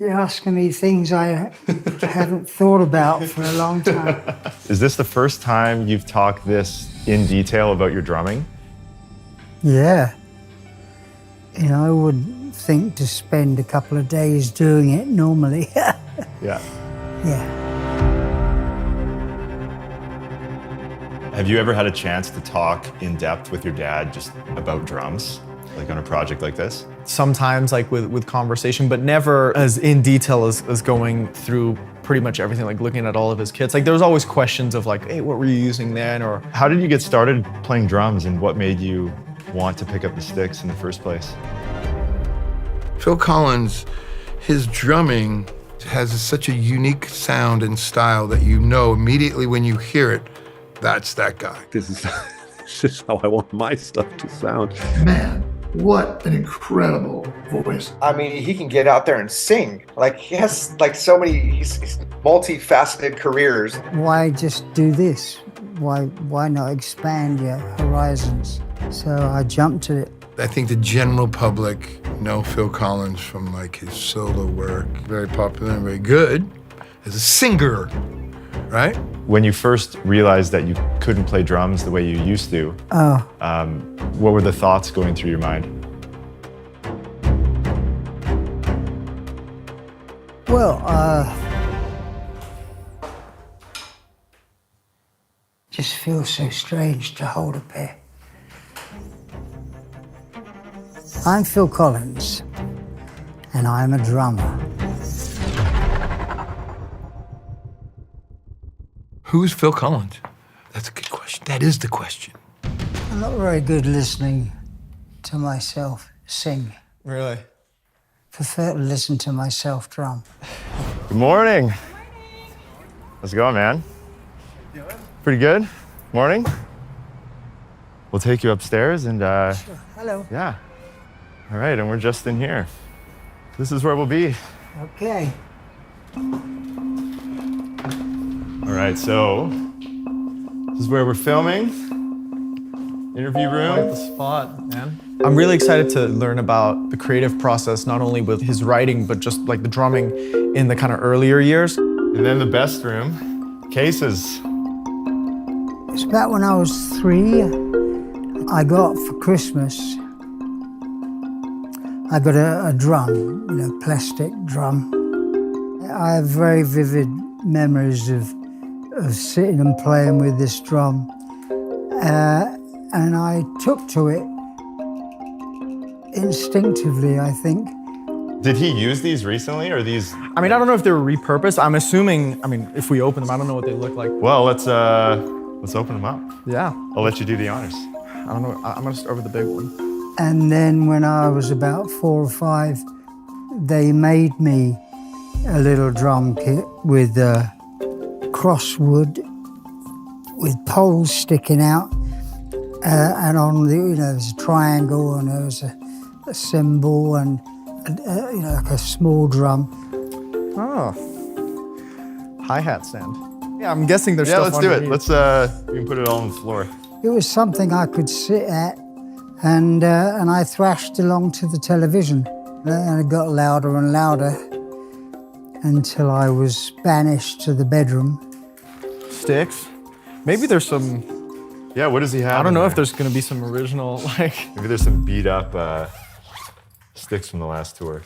You're asking me things I haven't thought about for a long time. Is this the first time you've talked this in detail about your drumming? Yeah. You know, I wouldn't think to spend a couple of days doing it normally. Yeah. Yeah. Have you ever had a chance to talk in depth with your dad just about drums, like on a project like this? Sometimes like with conversation, but never as in detail as going through pretty much everything, like looking at all of his kits. Like there was always questions of like, hey, what were you using then? Or how did you get started playing drums and what made you want to pick up the sticks in the first place? Phil Collins, his drumming has such a unique sound and style that you know immediately when you hear it, that's that guy. This is how I want my stuff to sound. Man, what an incredible voice. I mean, he can get out there and sing. Like, he has like so many, he's multifaceted careers. Why just do this? Why not expand your horizons? So I jumped at it. I think the general public know Phil Collins from like his solo work. Very popular and very good as a singer, right? When you first realized that you couldn't play drums the way you used to, what were the thoughts going through your mind? Well, just feels so strange to hold a pair. I'm Phil Collins, and I'm a drummer. Who's Phil Collins? That's a good question. That is the question. I'm not very good listening to myself sing. really? Prefer to listen to myself drum. Good morning. How's it going, man? Pretty good? Morning? We'll take you upstairs and Sure. Hello. yeah. All right, and we're just in here. This is where we'll be. Okay. All right, so this is where we're filming. Interview I like the room. spot, man. I'm really excited to learn about the creative process, not only with his writing, but just like the drumming in the kind of earlier years. And then the best room, cases. It's about when I was 3, I got for Christmas, I got a drum, you know, plastic drum. I have very vivid memories of sitting and playing with this drum. And I took to it instinctively, I think. Did he use these recently, or these? I mean, I don't know if they were repurposed. I'm assuming, I mean, if we open them, I don't know what they look like. Well, let's open them up. Yeah, I'll let you do the honors. I don't know. I'm gonna start with the big one. And then when I was about 4 or 5, they made me a little drum kit with crosswood, with poles sticking out, and on the, you know, there's a triangle and there was a cymbal and, you know, like a small drum. Oh, hi-hat stand. Yeah, I'm guessing there's stuff Let's do it. underneath. Let's we can put it all on the floor. It was something I could sit at, and I thrashed along to the television, and it got louder and louder until I was banished to the bedroom. Sticks. Maybe there's some, Yeah, what does he have? I don't in know there? if there's gonna be some original, like, Maybe there's some beat up sticks from the last tour.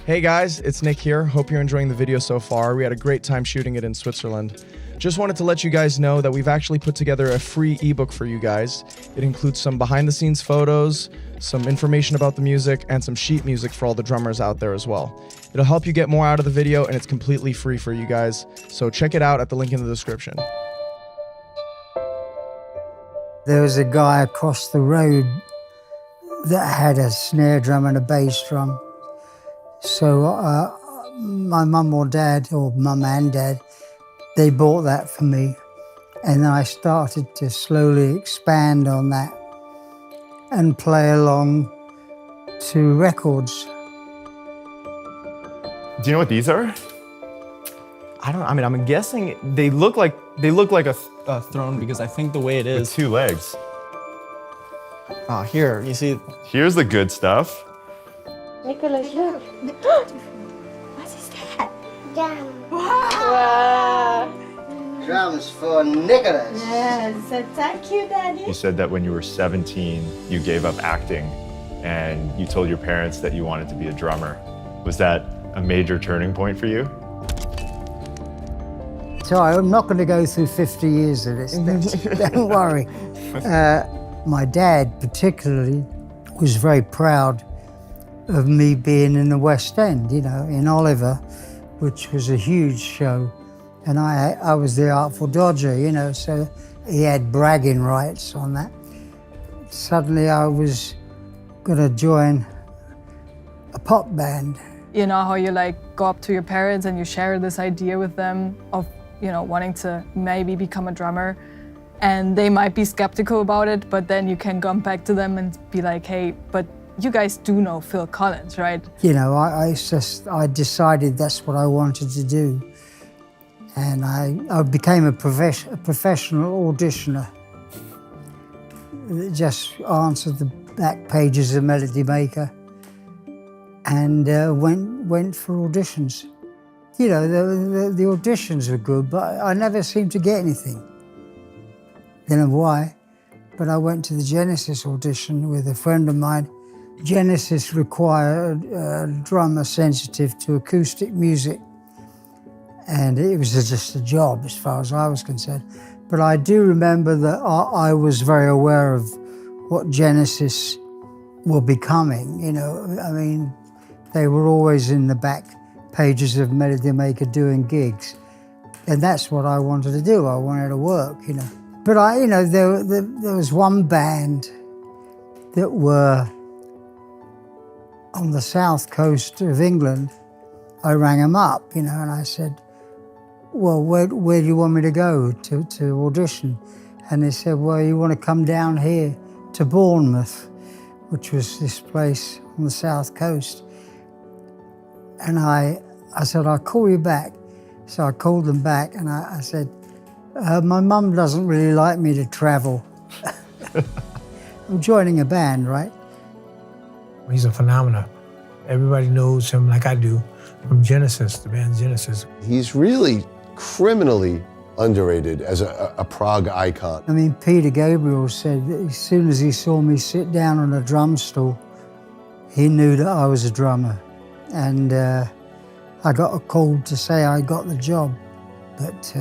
Hey guys, it's Nick here. Hope you're enjoying the video so far. We had a great time shooting it in Switzerland. Just wanted to let you guys know that we've actually put together a free ebook for you guys. It includes some behind the scenes photos, some information about the music, and some sheet music for all the drummers out there as well. It'll help you get more out of the video, and it's completely free for you guys. So check it out at the link in the description. There was a guy across the road that had a snare drum and a bass drum. So my mum or dad, or mum and dad, they bought that for me. And then I started to slowly expand on that and play along to records. Do you know what these are? I don't know. I mean, I'm guessing they look like a throne because I think the way it With is. 2 legs. Here, you see, Here's the good stuff. Nicholas, look. What is that? Wow. Wow. Drums for Nicholas. Yes, so thank you, Daddy. You said that when you were 17, you gave up acting and you told your parents that you wanted to be a drummer. Was that a major turning point for you? So I'm not going to go through 50 years of this. Don't worry. My dad particularly was very proud of me being in the West End, you know, in Oliver, which was a huge show. And I was the Artful Dodger, you know, so he had bragging rights on that. Suddenly I was gonna join a pop band. You know how you like go up to your parents and you share this idea with them of, you know, wanting to maybe become a drummer, and they might be skeptical about it, but then you can come back to them and be like, hey, but you guys do know Phil Collins, right? You know, I decided that's what I wanted to do. And I became a professional auditioner. Just answered the back pages of Melody Maker and went for auditions. You know, the auditions were good, but I never seemed to get anything. Don't know why, but I went to the Genesis audition with a friend of mine. Genesis required a drummer sensitive to acoustic music. And it was just a job as far as I was concerned. But I do remember that I was very aware of what Genesis were becoming, you know. I mean, they were always in the back pages of Melody Maker doing gigs. And that's what I wanted to do. I wanted to work, you know. But there was one band that were on the south coast of England. I rang them up, you know, and I said, well, where do you want me to go to audition? And they said, well, you want to come down here to Bournemouth, which was this place on the south coast. And I said, I'll call you back. So I called them back and I said, my mum doesn't really like me to travel. I'm joining a band, right? He's a phenomenon. Everybody knows him like I do from Genesis, the band Genesis. He's really criminally underrated as a prog icon. I mean, Peter Gabriel said that as soon as he saw me sit down on a drum stool, he knew that I was a drummer. And I got a call to say I got the job, but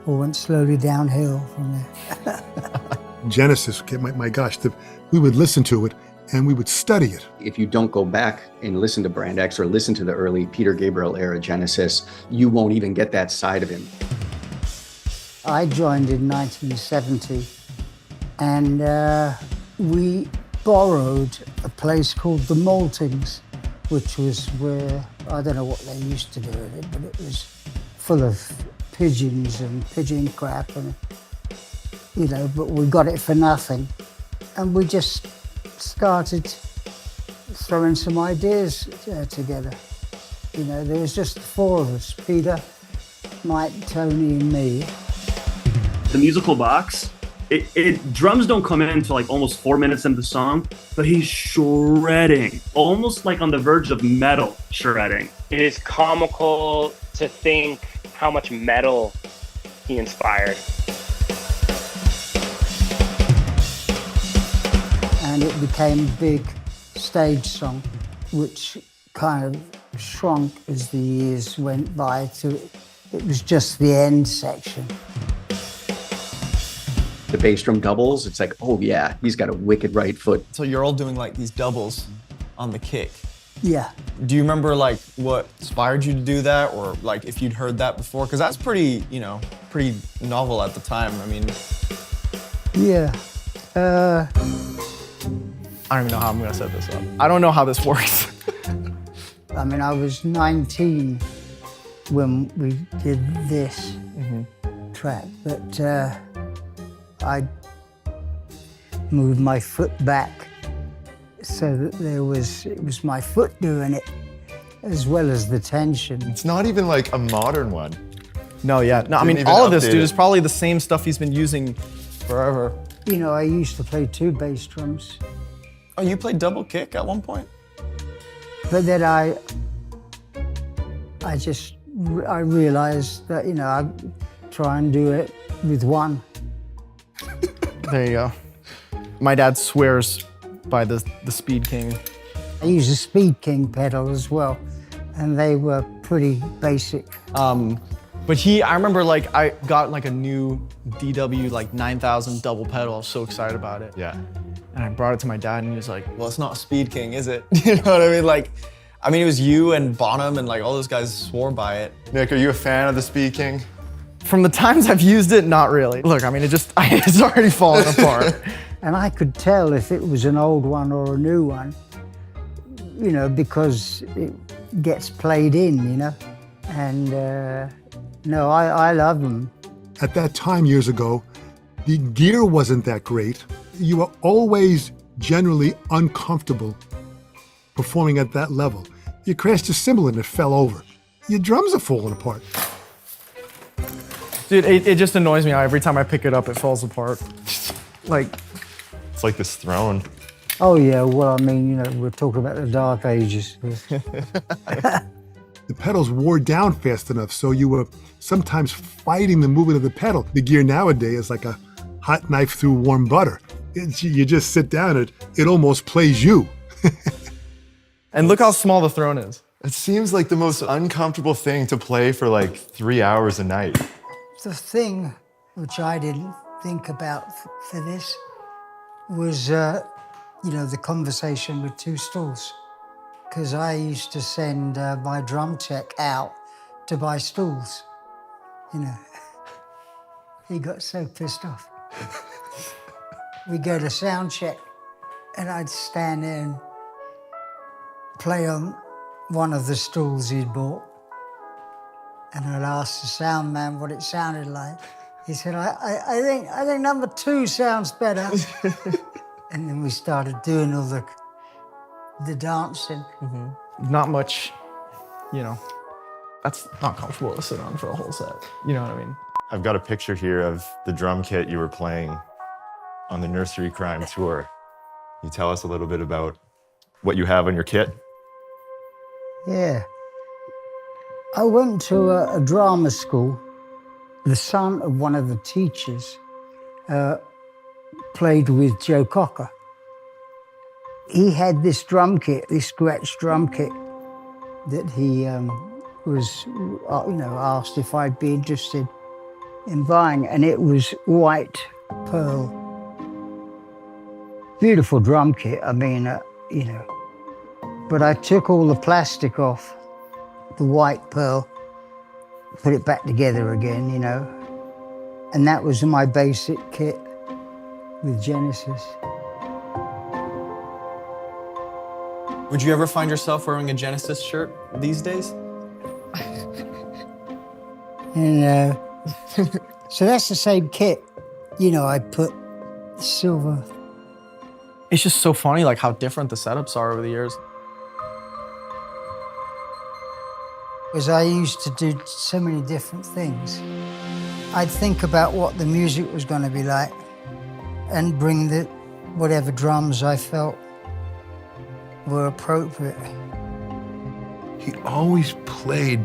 all went slowly downhill from there. Genesis, my gosh, we would listen to it and we would study it. If you don't go back and listen to Brand X or listen to the early Peter Gabriel era Genesis, you won't even get that side of him. I joined in 1970 and we borrowed a place called the Maltings, which was where, I don't know what they used to do with it, but it was full of pigeons and pigeon crap and, you know, but we got it for nothing. And we just started throwing some ideas together. You know, there was just the four of us, Peter, Mike, Tony, and me. The musical box, drums don't come in until like almost 4 minutes into the song, but he's shredding, almost like on the verge of metal shredding. It is comical to think how much metal he inspired. And it became a big stage song, which kind of shrunk as the years went by to, it was just the end section. The bass drum doubles, it's like, oh yeah, he's got a wicked right foot. So you're all doing like these doubles on the kick. Yeah. Do you remember like what inspired you to do that, or like if you'd heard that before? Because that's pretty, you know, pretty novel at the time. I mean. Yeah. I don't even know how I'm gonna set this up. I don't know how this works. I mean, I was 19 when we did this track, but I moved my foot back so that it was my foot doing it, as well as the tension. It's not even like a modern one. No, yeah. No, I mean, all of this, dude, is probably the same stuff he's been using forever. You know, I used to play two bass drums. Oh, you played double kick at one point? But then I realized that, you know, I'd try and do it with one. There you go. My dad swears by the Speed King. I used a Speed King pedal as well, and they were pretty basic. But I remember like I got like a new DW like 9000 double pedal. I was so excited about it. Yeah. And I brought it to my dad and he was like, well, it's not a Speed King, is it? You know what I mean? Like, I mean, it was you and Bonham and like all those guys swore by it. Nick, are you a fan of the Speed King? From the times I've used it, not really. Look, I mean, it's already fallen apart. And I could tell if it was an old one or a new one, you know, because it gets played in, you know. And no, I love them. At that time, years ago, the gear wasn't that great. You were always generally uncomfortable performing at that level. You crashed a cymbal and it fell over. Your drums are falling apart. Dude, it just annoys me how every time I pick it up, it falls apart. Like, it's like this throne. Oh yeah, well, I mean, you know, we're talking about the dark ages. The pedals wore down fast enough, so you were sometimes fighting the movement of the pedal. The gear nowadays is like a hot knife through warm butter. You just sit down, it almost plays you. And look how small the throne is. It seems like the most uncomfortable thing to play for like 3 hours a night. The thing which I didn't think about for this was, you know, the conversation with two stools. Because I used to send my drum tech out to buy stools, you know. He got so pissed off. We'd go to sound check, and I'd stand there and play on one of the stools he'd bought. And I'd ask the sound man what it sounded like. He said, I think number 2 sounds better. And then we started doing all the dancing. Mm-hmm. Not much, you know, that's not comfortable to sit on for a whole set. You know what I mean? I've got a picture here of the drum kit you were playing on the Nursery Crime Tour. Can you tell us a little bit about what you have on your kit? Yeah. I went to a drama school. The son of one of the teachers played with Joe Cocker. He had this drum kit, this scratch drum kit, that he was, you know, asked if I'd be interested in buying, and it was white pearl. Beautiful drum kit, I mean, you know. But I took all the plastic off, the white pearl, put it back together again, you know. And that was my basic kit with Genesis. Would you ever find yourself wearing a Genesis shirt these days? And so that's the same kit. You know, I put silver. It's just so funny, like how different the setups are over the years. Because I used to do so many different things. I'd think about what the music was going to be like and bring the whatever drums I felt were appropriate. He always played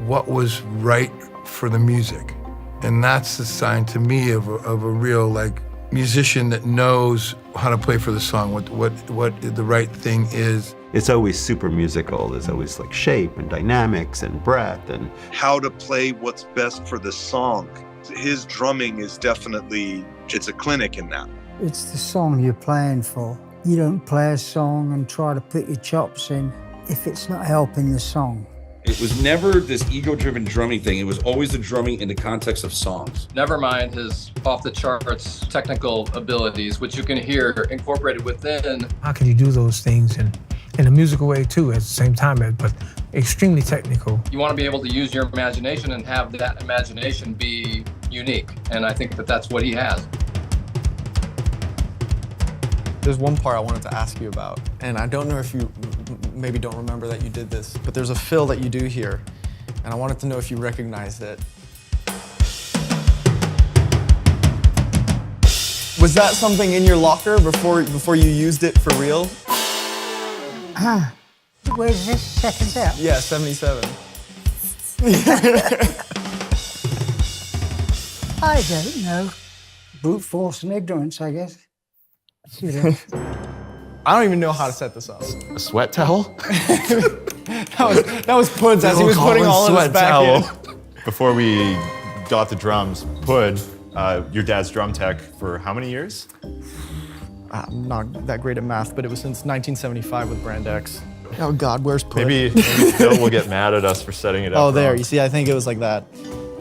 what was right for the music. And that's the sign to me of a real like musician that knows how to play for the song, what the right thing is. It's always super musical. There's always like shape and dynamics and breadth and how to play what's best for the song. His drumming is definitely, it's a clinic in that. It's the song you're playing for. You don't play a song and try to put your chops in if it's not helping the song. It was never this ego-driven drumming thing. It was always the drumming in the context of songs. Never mind his off-the-charts technical abilities, which you can hear incorporated within. How can you do those things in a musical way too at the same time, but extremely technical? You want to be able to use your imagination and have that imagination be unique. And I think that that's what he has. There's one part I wanted to ask you about, and I don't know if you maybe don't remember that you did this, but there's a fill that you do here, and I wanted to know if you recognized it. Was that something in your locker before you used it for real? Where's this? Seconds out? Yeah, 77. I don't know. Brute force and ignorance, I guess. You know. I don't even know how to set this up. A sweat towel? that was Pud's as he was putting all of his back in. Before we got the drums, Pud, your dad's drum tech for how many years? I'm not that great at math, but it was since 1975 with Brand X. Oh God, where's Pud? Maybe Phil will get mad at us for setting it up. Oh, there, wrong. you see, I think it was like that.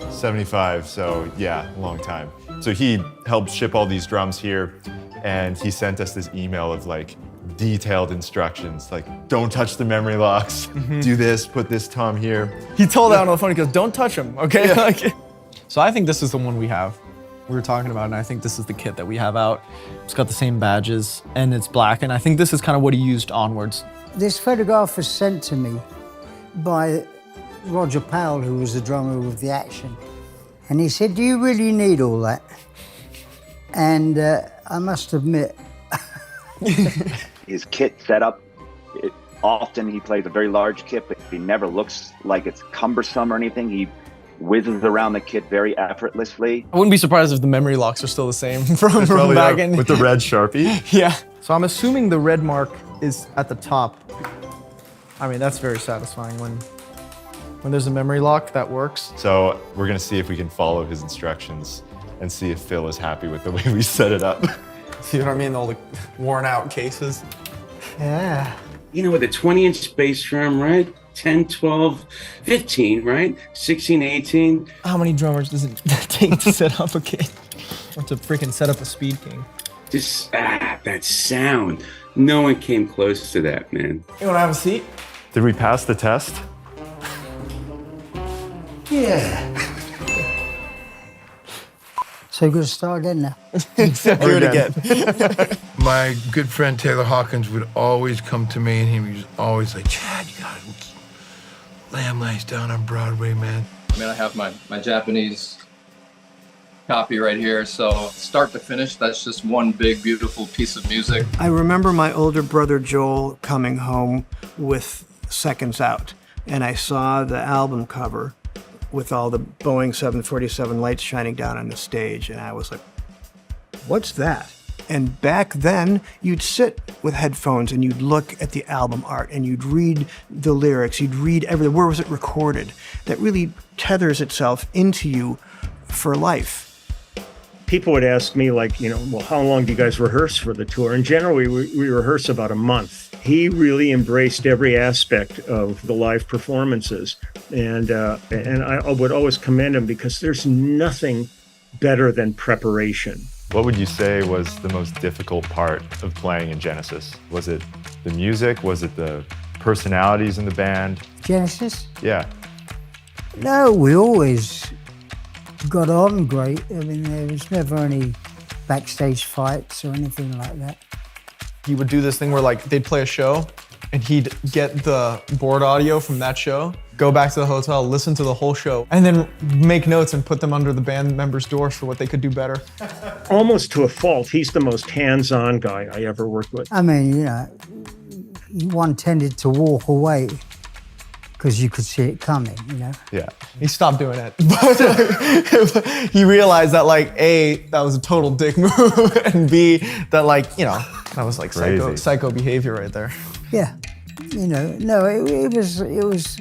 75, so yeah, a long time. So he helped ship all these drums here, and he sent us this email of like detailed instructions, like don't touch the memory locks, do this, put this tom here. He told out on the phone, he goes, don't touch them, okay? Yeah. Like, so I think this is the one we have. We were talking about, and I think this is the kit that we have out. It's got the same badges, and it's black, and I think this is kind of what he used onwards. This photograph was sent to me by Roger Powell, who was the drummer with the Action. And he said, do you really need all that? And I must admit, his kit setup, often he plays a very large kit, but he never looks like it's cumbersome or anything. He whizzes around the kit very effortlessly. I wouldn't be surprised if the memory locks are still the same from Probably back in. with the red Sharpie. Yeah. So I'm assuming the red mark is at the top. I mean, that's very satisfying when there's a memory lock that works. So we're gonna see if we can follow his instructions and see if Phil is happy with the way we set it up. See what I mean? All the worn out cases. yeah. You know, with a 20-inch bass drum, right? 10, 12, 15, right? 16, 18. How many drummers does it take to set up a kit? Or to freaking set up a Speed King? Just, that sound. No one came close to that, man. You wanna have a seat? Did we pass the test? Yeah. So good to start again now. Do it again. My good friend Taylor Hawkins would always come to me, and he was always like, Chad, you gotta Lamb Lies down on Broadway, man. I mean, I have my Japanese copy right here, so start to finish, that's just one big, beautiful piece of music. I remember my older brother Joel coming home with Seconds Out, and I saw the album cover with all the Boeing 747 lights shining down on the stage, and I was like, what's that? And back then, you'd sit with headphones and you'd look at the album art and you'd read the lyrics, you'd read everything. Where was it recorded? That really tethers itself into you for life. People would ask me, like, you know, well, how long do you guys rehearse for the tour? And generally, we rehearse about a month. He really embraced every aspect of the live performances. And I would always commend him because there's nothing better than preparation. What would you say was the most difficult part of playing in Genesis? Was it the music? Was it the personalities in the band? Genesis? Yeah. No, we always got on great. I mean, there was never any backstage fights or anything like that. He would do this thing where like they'd play a show and he'd get the board audio from that show, go back to the hotel, listen to the whole show, and then make notes and put them under the band members' doors for what they could do better. Almost to a fault, he's the most hands-on guy I ever worked with. I mean, you know, one tended to walk away because you could see it coming, you know? Yeah. He stopped doing it. But he realized that, like, A, that was a total dick move, and B, that, like, you know, that was like psycho behavior right there. Yeah. You know, no, it was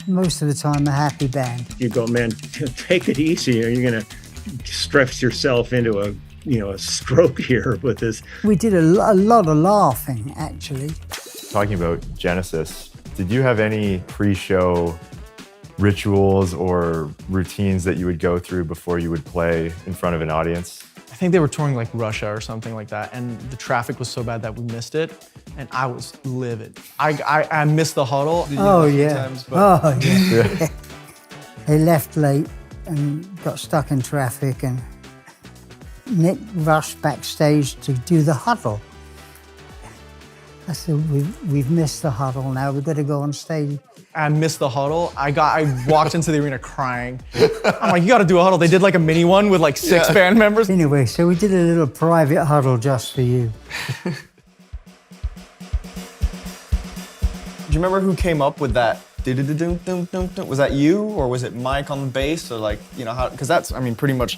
most of the time a happy band. You go, man, take it easy, or you're gonna stress yourself into a stroke here with this. We did a lot of laughing, actually. Talking about Genesis, did you have any pre-show rituals or routines that you would go through before you would play in front of an audience? I think they were touring like Russia or something like that, and the traffic was so bad that we missed it, and I was livid. I missed the huddle. Oh, yeah. Times, but... Oh, yeah. They left late and got stuck in traffic, and Nick rushed backstage to do the huddle. I said, we've missed the huddle now, we've got to go on stage. I missed the huddle. I walked into the arena crying. I'm like, you gotta do a huddle. They did like a mini one with like 6 band members. Anyway, so we did a little private huddle just for you. you remember who came up with that? Was that you, or was it Mike on the bass, or like, you know, how? Because that's, I mean, pretty much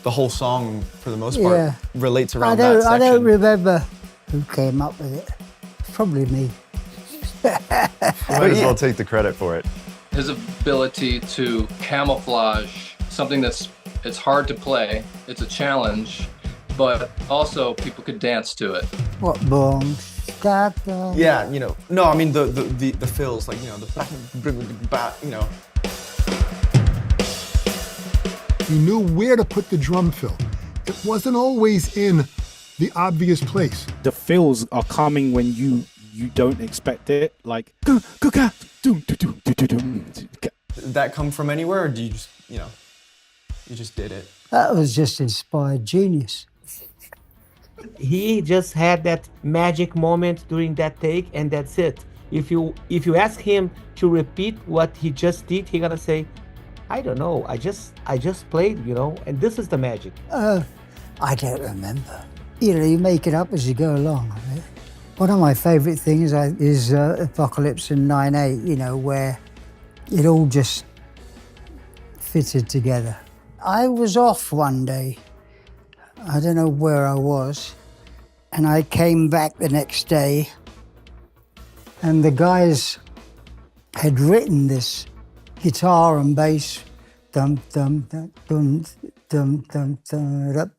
the whole song for the most part relates around that section. I don't remember who came up with it. It's probably me. Might as well take the credit for it. His ability to camouflage something it's hard to play, it's a challenge, but also people could dance to it. What bongs? Yeah, you know. No, I mean the fills, like, you know, you know. You knew where to put the drum fill. It wasn't always in the obvious place. The fills are coming when you don't expect it, like. Did that come from anywhere, or do you just, you know, you just did it? That was just inspired genius. He just had that magic moment during that take, and that's it. If you ask him to repeat what he just did, he's gonna say, I don't know, I just played, you know, and this is the magic. I don't remember. You know, you make it up as you go along. Right? One of my favorite things is Apocalypse in 9/8, you know, where it all just fitted together. I was off one day. I don't know where I was, and I came back the next day, and the guys had written this guitar and bass, dum dum dum dum dum dum dum dum.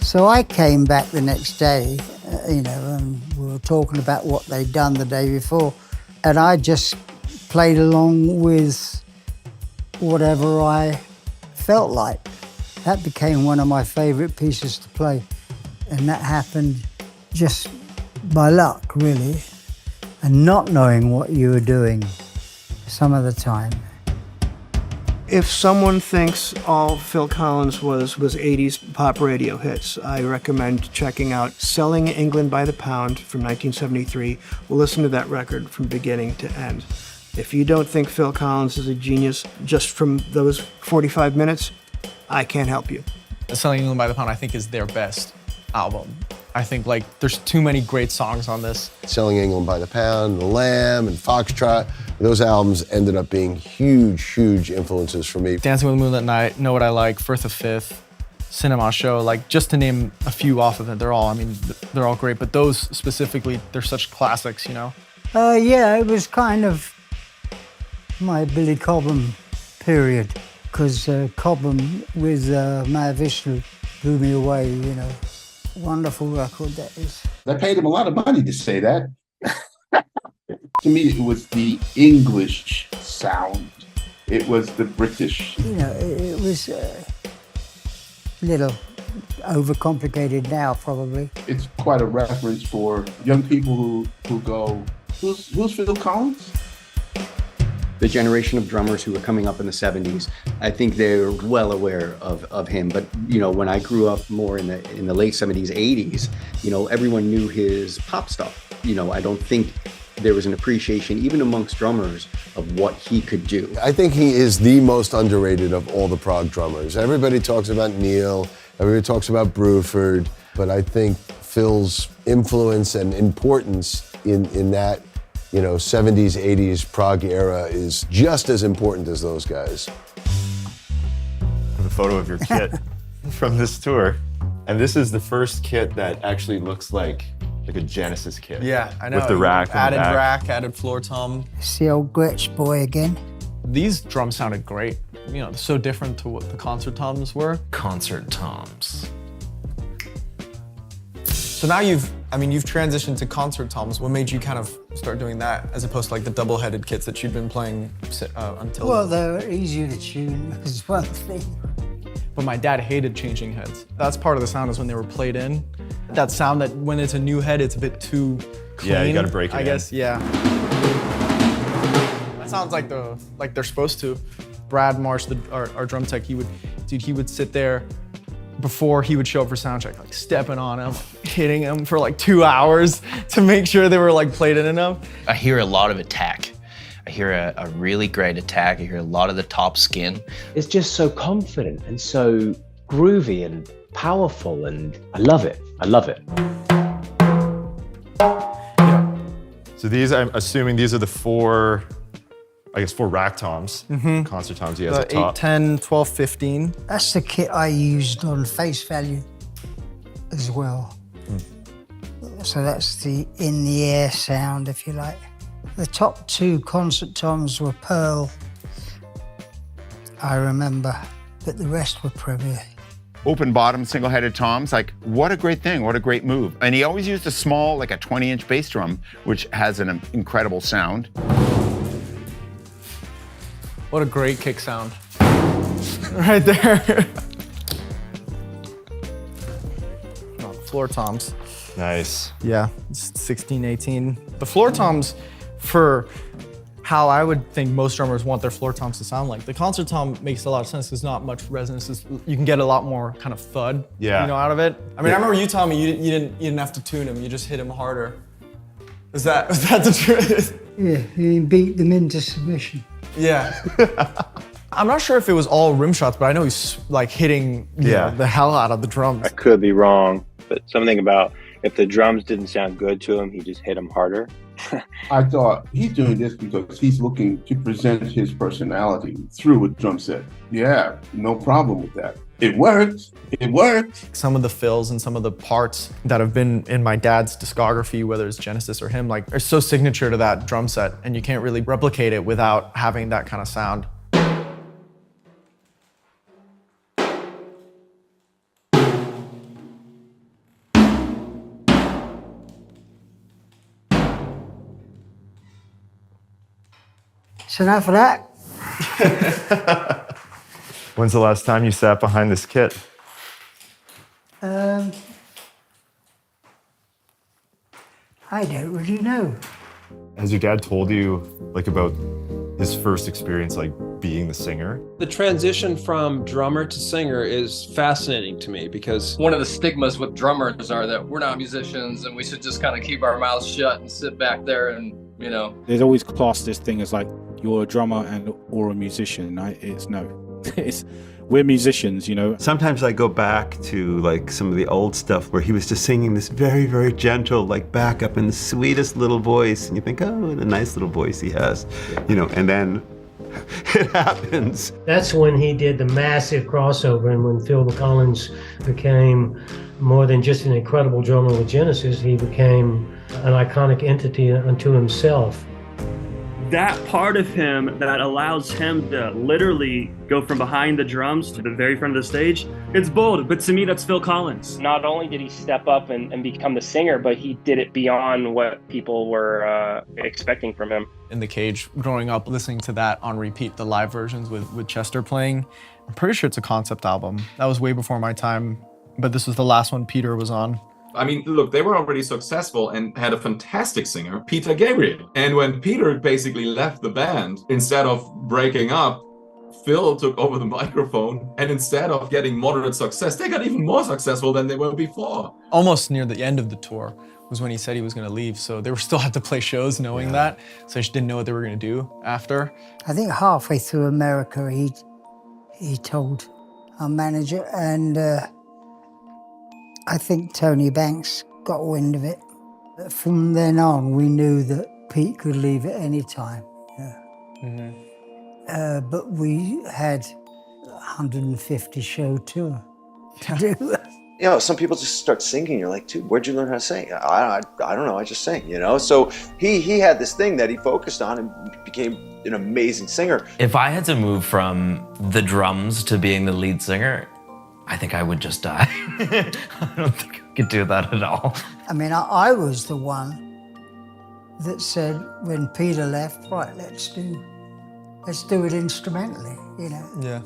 So I came back the next day, you know, and we were talking about what they'd done the day before, and I just played along with whatever I felt like. That became one of my favorite pieces to play. And that happened just by luck, really, and not knowing what you were doing some of the time. If someone thinks all Phil Collins was 80s pop radio hits, I recommend checking out Selling England by the Pound from 1973. We'll listen to that record from beginning to end. If you don't think Phil Collins is a genius just from those 45 minutes, I can't help you. Selling England by the Pound, I think, is their best album. I think, like, there's too many great songs on this. Selling England by the Pound, The Lamb, and Foxtrot, those albums ended up being huge, huge influences for me. Dancing with the Moonlit Night, Know What I Like, Firth of Fifth, Cinema Show, like, just to name a few off of it, they're all great, but those specifically, they're such classics, you know? Yeah, it was kind of my Billy Cobham period, because Cobham with Mahavishnu blew me away, you know. Wonderful record that is. They paid him a lot of money to say that. To me, it was the English sound. It was the British. You know, it was a little overcomplicated now, probably. It's quite a reference for young people who go, who's Phil Collins? The generation of drummers who were coming up in the 70s, I think they're well aware of him. But, you know, when I grew up more in the late 70s, 80s, you know, everyone knew his pop stuff. You know, I don't think there was an appreciation, even amongst drummers, of what he could do. I think he is the most underrated of all the prog drummers. Everybody talks about Neil, everybody talks about Bruford, but I think Phil's influence and importance in that, you know, 70s, 80s prog era is just as important as those guys. The photo of your kit from this tour. And this is the first kit that actually looks like a Genesis kit. Yeah, I know. With the rack on the added back. rack, added floor tom. See old Gretsch boy again. These drums sounded great. You know, so different to what the concert toms were. Concert toms. So now you've transitioned to concert toms. What made you kind of start doing that as opposed to like the double-headed kits that you've been playing until? Well, they're easier to tune, is one thing. But my dad hated changing heads. That's part of the sound is when they were played in. That sound that when it's a new head, it's a bit too clean. Yeah, you gotta break it I in. guess, yeah. That sounds like they're supposed to. Brad Marsh, our drum tech, he would sit there before he would show up for sound check, like stepping on him, hitting him for like 2 hours to make sure they were like played in enough. I hear a lot of attack. I hear a really great attack. I hear a lot of the top skin. It's just so confident and so groovy and powerful, and I love it. I love it. So these, I'm assuming these are the four, I guess, four rack toms, concert toms he has up The top. 8, 10, 12, 15. That's the kit I used on Face Value as well. So that's the in-the-air sound, if you like. The top two concert toms were pearl, I remember, but the rest were Premier. Open bottom single-headed toms, like what a great thing, what a great move. And he always used a small, like a 20-inch bass drum, which has an incredible sound. What a great kick sound. Right there. Oh, floor toms. Nice. Yeah, 16, 18. The floor toms, for how I would think most drummers want their floor toms to sound like. The concert tom makes a lot of sense. There's not much resonance. You can get a lot more kind of thud, out of it. I mean, I remember you telling me you didn't have to tune him. You just hit him harder. Was that the truth? Yeah, he beat them into submission. Yeah. I'm not sure if it was all rim shots, but I know he's like hitting the hell out of the drums. I could be wrong, but something about if the drums didn't sound good to him, he just hit them harder. I thought he's doing this because he's looking to present his personality through a drum set. Yeah, no problem with that. It worked. It worked. Some of the fills and some of the parts that have been in my dad's discography, whether it's Genesis or him, like are so signature to that drum set, and you can't really replicate it without having that kind of sound. So now for that. When's the last time you sat behind this kit? I don't really know. Has your dad told you like about his first experience like being the singer? The transition from drummer to singer is fascinating to me because one of the stigmas with drummers are that we're not musicians and we should just kind of keep our mouths shut and sit back there and, There's always classed this thing as like, you're a drummer or a musician. It's no. We're musicians, Sometimes I go back to like some of the old stuff where he was just singing this very, very gentle, like backup in the sweetest little voice. And you think, oh, what a nice little voice he has, and then it happens. That's when he did the massive crossover, and when Phil Collins became more than just an incredible drummer with Genesis, he became an iconic entity unto himself. That part of him that allows him to literally go from behind the drums to the very front of the stage, it's bold, but to me, that's Phil Collins. Not only did he step up and become the singer, but he did it beyond what people were expecting from him. In the Cage, growing up, listening to that on repeat, the live versions with Chester playing, I'm pretty sure it's a concept album. That was way before my time, but this was the last one Peter was on. I mean, look, they were already successful and had a fantastic singer, Peter Gabriel. And when Peter basically left the band, instead of breaking up, Phil took over the microphone, and instead of getting moderate success, they got even more successful than they were before. Almost near the end of the tour was when he said he was going to leave, so they were still had to play shows knowing that, so I just didn't know what they were going to do after. I think halfway through America, he told our manager, and I think Tony Banks got wind of it. But from then on, we knew that Pete could leave at any time. But we had a 150 show tour to do. Some people just start singing. You're like, dude, where'd you learn how to sing? I don't know, I just sing, So he had this thing that he focused on and became an amazing singer. If I had to move from the drums to being the lead singer, I think I would just die. I don't think I could do that at all. I mean, I was the one that said, when Peter left, right, let's do it instrumentally, Yeah.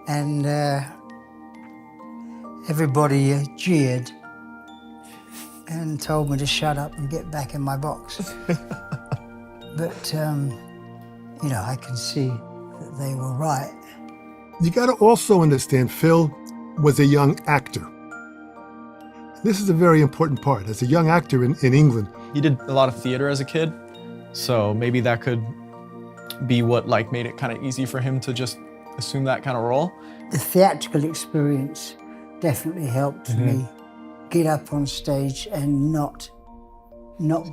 And everybody jeered and told me to shut up and get back in my box. But, I can see that they were right. You got to also understand, Phil was a young actor. This is a very important part. As a young actor in England. He did a lot of theater as a kid, so maybe that could be what made it kind of easy for him to just assume that kind of role. The theatrical experience definitely helped me get up on stage and not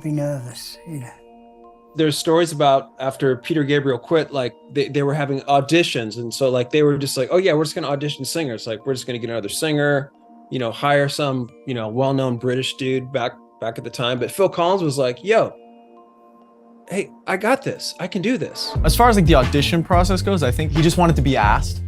be nervous, you know. There's stories about after Peter Gabriel quit, like they were having auditions. And so like they were just like, oh yeah, we're just gonna audition singers. Like we're just gonna get another singer, you know, hire some, you know, well-known British dude back at the time. But Phil Collins was like, yo, hey, I got this. I can do this. As far as like the audition process goes, I think he just wanted to be asked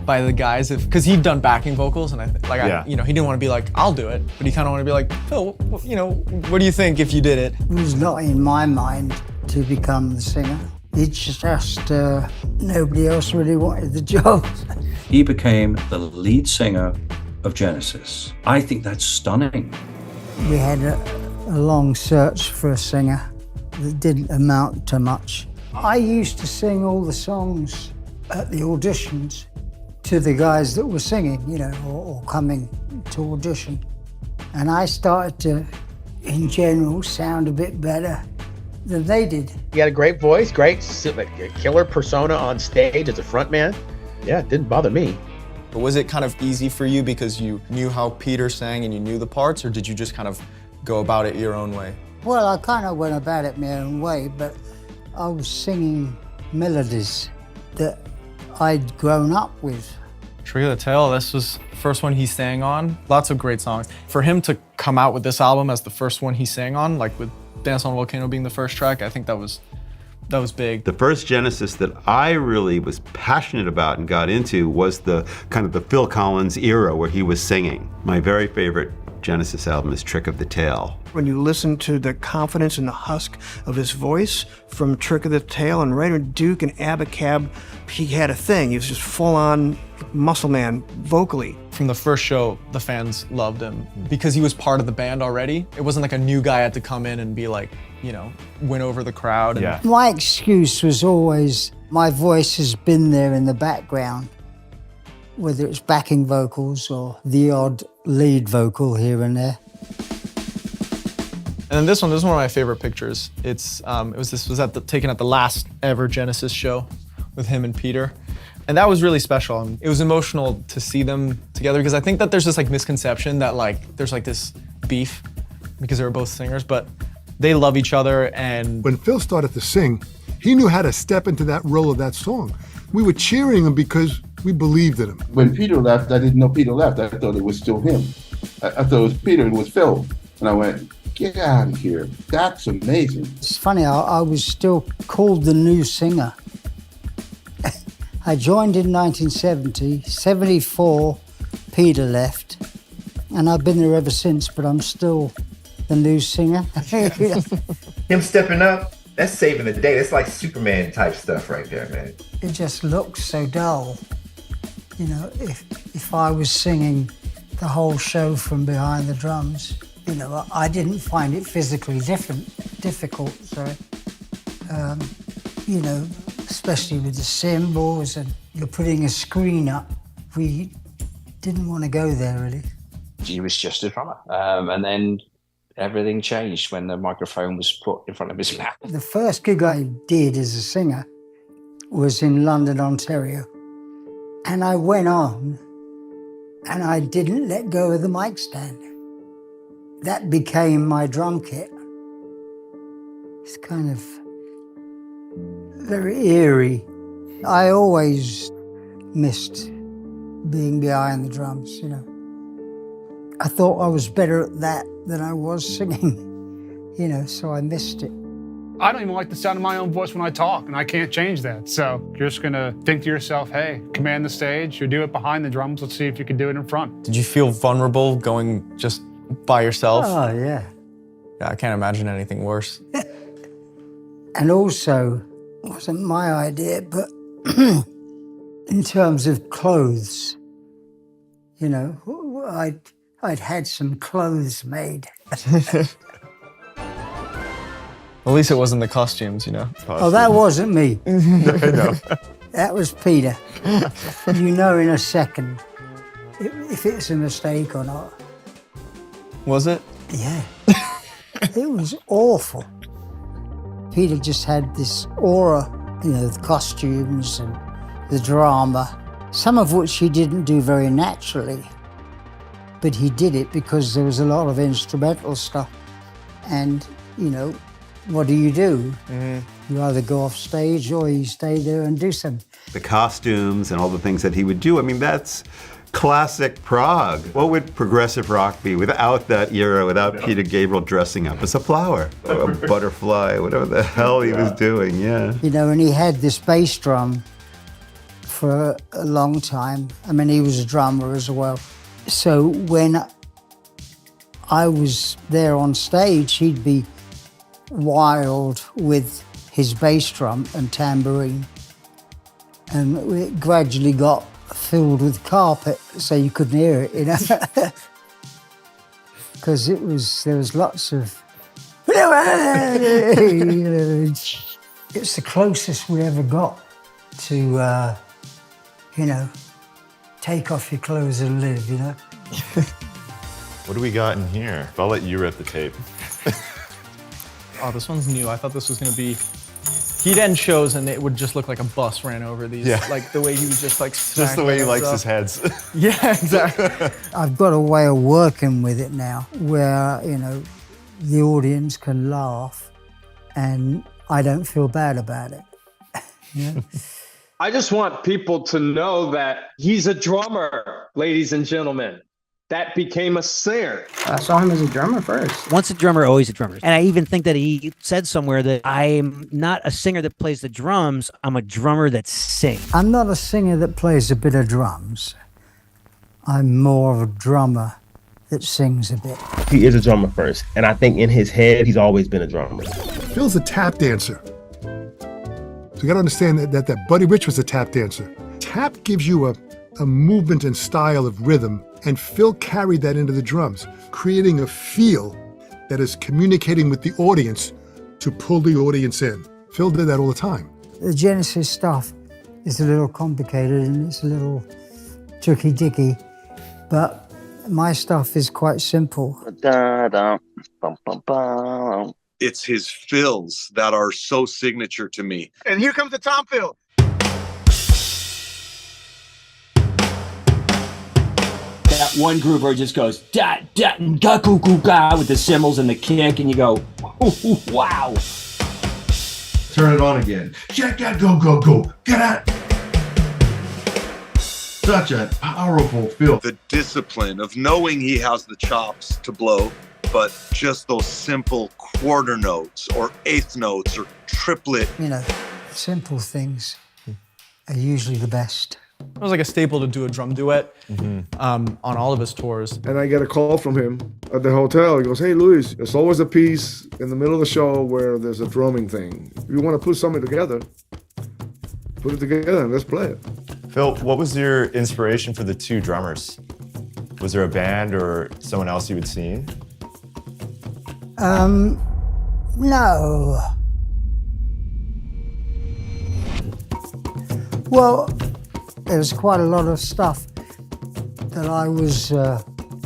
by the guys because he'd done backing vocals, and he didn't want to be like, I'll do it, but he kind of wanted to be like, Phil, you know, what do you think if you did it? It was not in my mind to become the singer. It's just nobody else really wanted the job. He became the lead singer of Genesis. I think that's stunning. We had a long search for a singer that didn't amount to much. I used to sing all the songs at the auditions to the guys that were singing, you know, or coming to audition. And I started to, in general, sound a bit better than they did. He had a great voice, great killer persona on stage as a frontman. Yeah, it didn't bother me. But was it kind of easy for you because you knew how Peter sang and you knew the parts, or did you just kind of go about it your own way? Well, I kind of went about it my own way, but I was singing melodies that I'd grown up with. Trick of the Tail, this was the first one he sang on. Lots of great songs. For him to come out with this album as the first one he sang on, like with Dance on a Volcano being the first track, I think that was big. The first Genesis that I really was passionate about and got into was the kind of the Phil Collins era where he was singing. My very favorite Genesis album is Trick of the Tail. When you listen to the confidence and the husk of his voice from Trick of the Tail and right when Duke and Abacab, he had a thing. He was just full-on muscle man vocally. From the first show, the fans loved him because he was part of the band already. It wasn't like a new guy had to come in and be like, you know, win over the crowd. Yeah. My excuse was always my voice has been there in the background, whether it's backing vocals or the odd lead vocal here and there. And then this is one of my favorite pictures. This was taken at the last ever Genesis show with him and Peter. And that was really special. And it was emotional to see them together because I think that there's this like misconception that like there's like this beef because they were both singers, but they love each other. And when Phil started to sing, he knew how to step into that role of that song. We were cheering him because we believed in him. When Peter left, I didn't know Peter left. I thought it was still him. I thought it was Peter and it was Phil. And I went, get out of here. That's amazing. It's funny, I was still called the new singer. I joined in 1970, 74, Peter left, and I've been there ever since, but I'm still the new singer. Him stepping up, that's saving the day. That's like Superman type stuff right there, man. It just looks so dull. You know, if I was singing the whole show from behind the drums, you know, I didn't find it physically difficult, sorry. You know, especially with the cymbals and you're putting a screen up. We didn't want to go there, really. He was just a drummer. And then everything changed when the microphone was put in front of his mouth. The first gig I did as a singer was in London, Ontario. And I went on and I didn't let go of the mic stand. That became my drum kit. It's kind of very eerie. I always missed being behind the drums, you know. I thought I was better at that than I was singing, you know, so I missed it. I don't even like the sound of my own voice when I talk, and I can't change that. So you're just gonna think to yourself, hey, command the stage, you do it behind the drums, let's see if you can do it in front. Did you feel vulnerable going just by yourself? Oh, yeah. Yeah, I can't imagine anything worse. And also, it wasn't my idea, but in terms of clothes, you know, I'd had some clothes made. At least it wasn't the costumes, you know? Oh, that wasn't me. No. That was Peter. You know in a second if it's a mistake or not. Was it? Yeah. It was awful. Peter just had this aura, you know, the costumes and the drama, some of which he didn't do very naturally. but he did it because there was a lot of instrumental stuff. And, you know, what do? You either go off stage or you stay there and do something. The costumes and all the things that he would do, I mean, that's classic Prague. What would progressive rock be without that era, without Peter Gabriel dressing up as a flower, or a butterfly, whatever the hell he was doing, yeah. You know, and he had this bass drum for a long time. I mean, he was a drummer as well. So when I was there on stage, he'd be wild with his bass drum and tambourine. And it gradually got filled with carpet so you couldn't hear it, you know? Because there was lots of, it's the closest we ever got to, you know, take off your clothes and live, you know? What do we got in here? I'll let you rip the tape. Oh, this one's new. I thought this was gonna be, he'd end shows and it would just look like a bus ran over these. Yeah. Like the way he was just like Just the way he likes his heads. Yeah, exactly. I've got a way of working with it now where, you know, the audience can laugh and I don't feel bad about it. You know? I just want people to know that he's a drummer, ladies and gentlemen. That became a singer. I saw him as a drummer first. Once a drummer, always a drummer. And I even think that he said somewhere that I'm not a singer that plays the drums, I'm a drummer that sings. I'm not a singer that plays a bit of drums. I'm more of a drummer that sings a bit. He is a drummer first, and I think in his head, he's always been a drummer. Phil's a tap dancer. So you gotta understand that Buddy Rich was a tap dancer. Tap gives you a movement and style of rhythm, and Phil carried that into the drums, creating a feel that is communicating with the audience to pull the audience in. Phil did that all the time. The Genesis stuff is a little complicated and it's a little tricky-dicky, but my stuff is quite simple. It's his fills that are so signature to me. And here comes the Tom fill. That one groove where it just goes da da ga goo goo ga with the cymbals and the kick, and you go, ooh, wow. Turn it on again. Check that, go, go, go. Get out. Such a powerful feel. The discipline of knowing he has the chops to blow, but just those simple quarter notes or eighth notes or triplet. You know, simple things are usually the best. It was like a staple to do a drum duet on all of his tours. And I get a call from him at the hotel. He goes, hey, Luis, there's always a piece in the middle of the show where there's a drumming thing. If you want to put something together, put it together and let's play it. Phil, what was your inspiration for the two drummers? Was there a band or someone else you had seen? No. Well, there was quite a lot of stuff that I was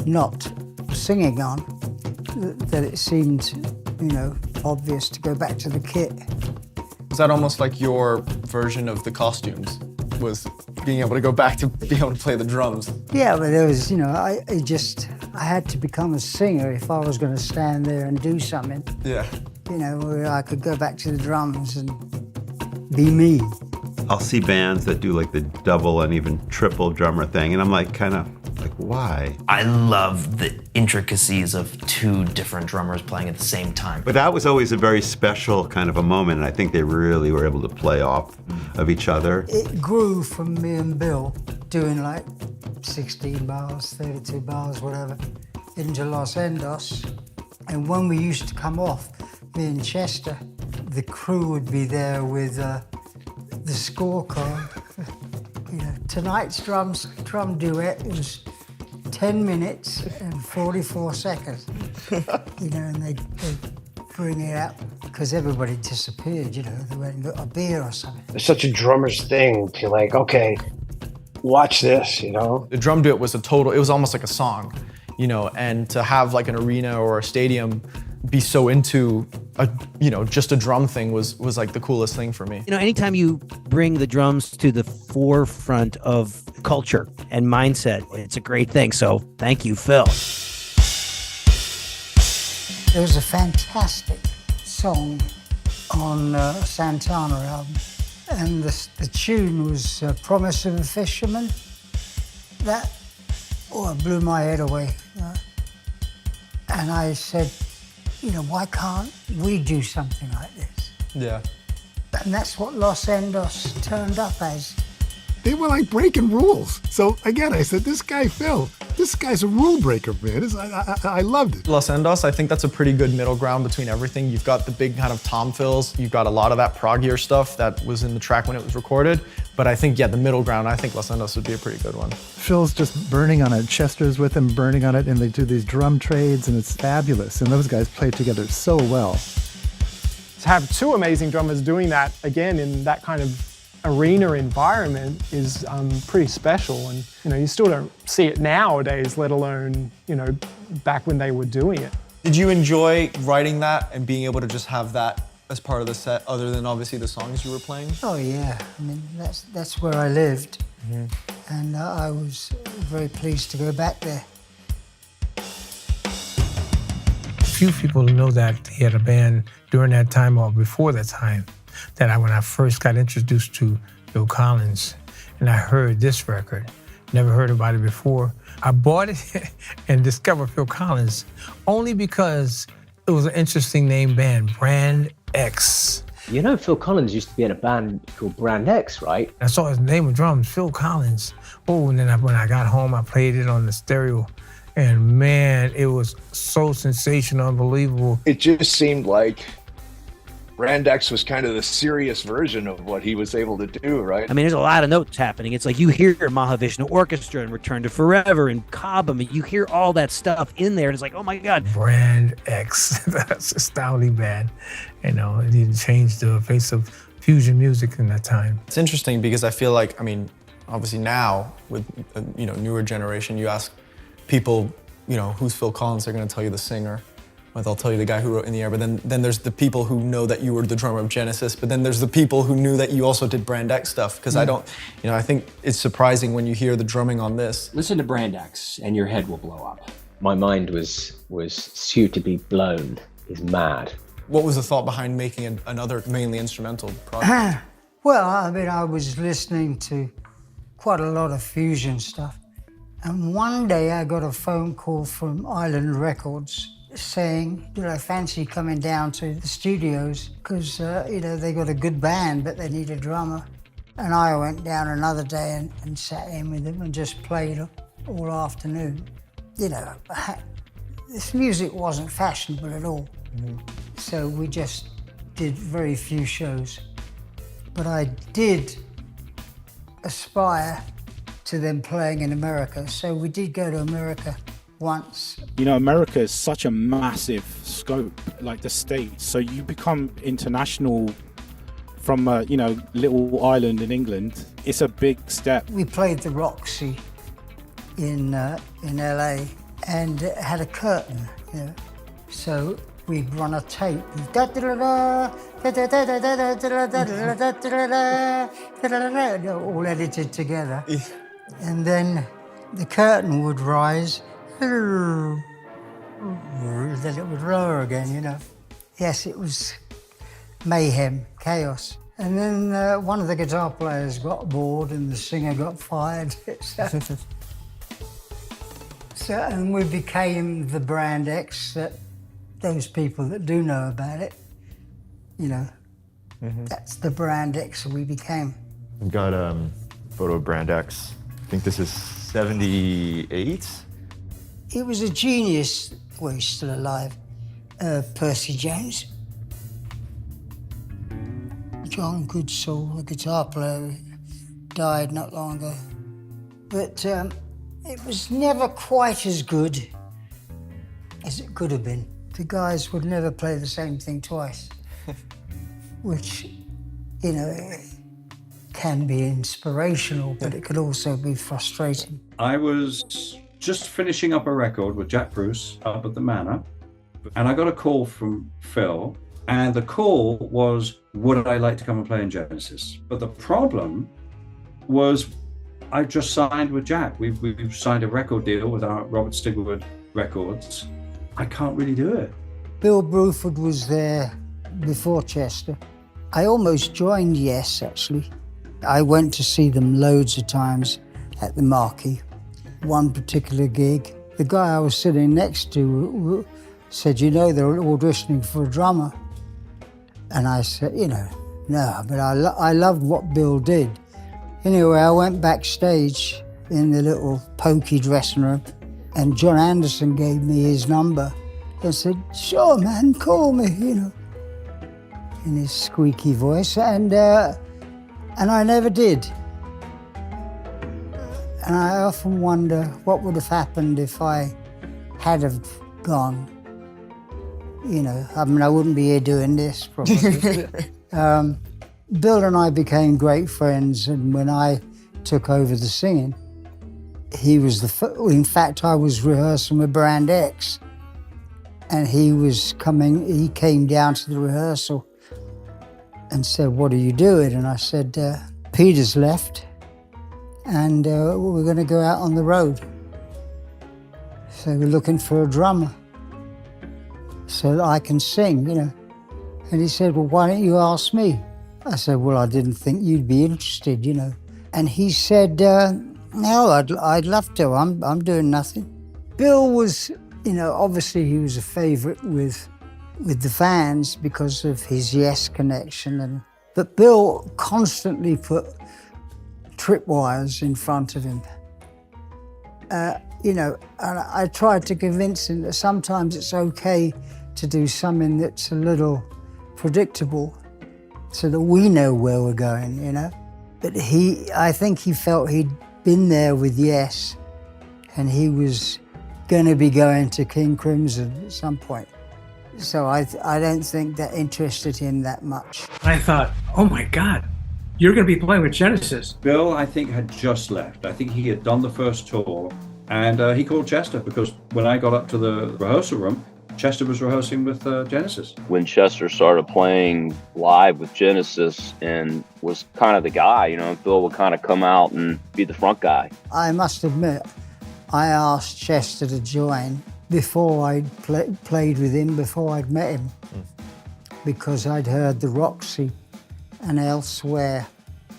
not singing on, that it seemed, you know, obvious to go back to the kit. Was that almost like your version of the costumes? Was being able to go back to be able to play the drums? Yeah, but there was, you know, I had to become a singer if I was going to stand there and do something. Yeah. You know, where I could go back to the drums and be me. I'll see bands that do like the double and even triple drummer thing, and I'm like, kind of like, why? I love the intricacies of two different drummers playing at the same time. But that was always a very special kind of a moment, and I think they really were able to play off of each other. It grew from me and Bill doing like 16 bars, 32 bars, whatever, into Los Endos. And when we used to come off, me and Chester, the crew would be there with the scorecard. You know, tonight's drum duet was 10 minutes and 44 seconds. You know, and they'd bring it out because everybody disappeared, you know, they went and got a beer or something. It's such a drummer's thing to like, okay, watch this, you know? The drum duet was it was almost like a song, you know, and to have like an arena or a stadium be so into just a drum thing was like the coolest thing for me. Anytime you bring the drums to the forefront of culture and mindset, it's a great thing. So thank you, Phil. There was a fantastic song on Santana album, and the tune was Promise of a Fisherman. That blew my head away. And I said, why can't we do something like this? Yeah. And that's what Los Endos turned up as. They were like breaking rules. So again, I said, this guy, Phil, this guy's a rule breaker, man. I loved it. Los Endos, I think that's a pretty good middle ground between everything. You've got the big kind of tom fills. You've got a lot of that proggier stuff that was in the track when it was recorded. But I think, the middle ground, I think Los Endos would be a pretty good one. Phil's just burning on it. Chester's with him, burning on it, and they do these drum trades, and it's fabulous. And those guys play together so well. To have two amazing drummers doing that, again, in that kind of arena environment is pretty special. And, you still don't see it nowadays, let alone, back when they were doing it. Did you enjoy writing that and being able to just have that as part of the set, other than obviously the songs you were playing? Oh yeah, I mean, that's where I lived. Mm-hmm. And I was very pleased to go back there. Few people know that he had a band during that time or before that time. When I first got introduced to Phil Collins, and I heard this record, never heard about it before. I bought it and discovered Phil Collins only because it was an interesting name band, Brand X. Phil Collins used to be in a band called Brand X, right? I saw his name of drums, Phil Collins. Oh, and then when I got home, I played it on the stereo. And man, it was so sensational, unbelievable. It just seemed like Brand X was kind of the serious version of what he was able to do, right? I mean, there's a lot of notes happening. It's like you hear Mahavishnu Orchestra and Return to Forever and Cobb. I mean, you hear all that stuff in there, and it's like, oh my God. Brand X, that's astounding bad. It didn't change the face of fusion music in that time. It's interesting because I feel like, obviously now with newer generation, you ask people, who's Phil Collins, they're going to tell you the singer. Or they'll tell you the guy who wrote In the Air, but then there's the people who know that you were the drummer of Genesis, but then there's the people who knew that you also did Brand X stuff, because I think it's surprising when you hear the drumming on this. Listen to Brand X and your head will blow up. My mind was soon to be blown, is mad. What was the thought behind making another mainly instrumental project? Well, I was listening to quite a lot of fusion stuff, and one day I got a phone call from Island Records saying, fancy coming down to the studios because, they got a good band, but they need a drummer. And I went down another day and sat in with them and just played all afternoon. This music wasn't fashionable at all. Mm-hmm. So we just did very few shows. But I did aspire to them playing in America. So we did go to America once. America is such a massive scope, like the States. So you become international from a, little island in England. It's a big step. We played the Roxy in LA, and it had a curtain, So we'd run a tape, all edited together. And then the curtain would rise, then it would lower again, Yes, it was mayhem, chaos. And then one of the guitar players got bored and the singer got fired. And we became the Brand X that those people that do know about it, that's the Brand X we became. We've got a photo of Brand X. I think this is 78. He was a genius. Well, he's still alive. Percy Jones. John Goodsall, the guitar player, died not long ago. But it was never quite as good as it could have been. The guys would never play the same thing twice, which, can be inspirational, but it could also be frustrating. I was just finishing up a record with Jack Bruce up at the Manor, And I got a call from Phil, and the call was, would I like to come and play in Genesis? But the problem was I just signed with Jack. We've signed a record deal with our Robert Stigwood Records. I can't really do it. Bill Bruford was there before Chester. I almost joined Yes, actually. I went to see them loads of times at the Marquee. One particular gig, the guy I was sitting next to said, you know, they're auditioning for a drummer. And I said, you know, no, but I loved what Bill did. Anyway, I went backstage in the little pokey dressing room, and John Anderson gave me his number and said, sure, man, call me, you know, in his squeaky voice, and I never did. And I often wonder what would have happened if I had have gone. You know, I mean, I wouldn't be here doing this, probably. Bill and I became great friends, and when I took over the singing, he was in fact, I was rehearsing with Brand X, and he came down to the rehearsal and said, what are you doing? And I said, Peter's left, and we're gonna go out on the road. So we're looking for a drummer so that I can sing, you know. And he said, well, why don't you ask me? I said, well, I didn't think you'd be interested, you know. And he said, no, I'd love to, I'm doing nothing. Bill was, you know, obviously he was a favorite with the fans because of his Yes connection. But Bill constantly put tripwires in front of him. You know, and I tried to convince him that sometimes it's okay to do something that's a little predictable so that we know where we're going, you know? But I think he felt he'd been there with Yes, and he was gonna be going to King Crimson at some point. So I don't think that interested him that much. I thought, oh my God, you're gonna be playing with Genesis. Bill, I think, had just left. I think he had done the first tour, and he called Chester because when I got up to the rehearsal room, Chester was rehearsing with Genesis. When Chester started playing live with Genesis and was kind of the guy, you know, Bill would kind of come out and be the front guy. I must admit, I asked Chester to join before I'd played with him, before I'd met him, because I'd heard the Roxy and Elsewhere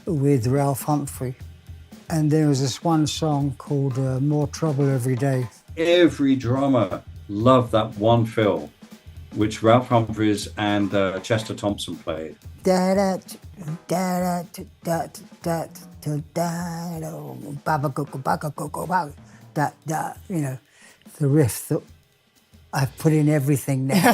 with Ralph Humphrey. And there was this one song called More Trouble Every Day. Every drummer loved that one fill, which Ralph Humphreys and Chester Thompson played. Da da da da da da da da, you know, the riff that I've put in everything now.